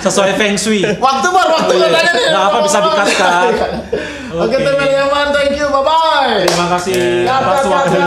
Speaker 2: Sesuai feng shui.
Speaker 1: Waktu
Speaker 2: Oh, iya.
Speaker 1: katanya nih.
Speaker 2: Nggak apa, bisa di-cut-cut.
Speaker 1: Oke, teman-teman, thank you, bye-bye.
Speaker 2: Terima kasih
Speaker 1: Ya,
Speaker 2: atas
Speaker 1: ya, ya,
Speaker 2: waktu.
Speaker 1: ya.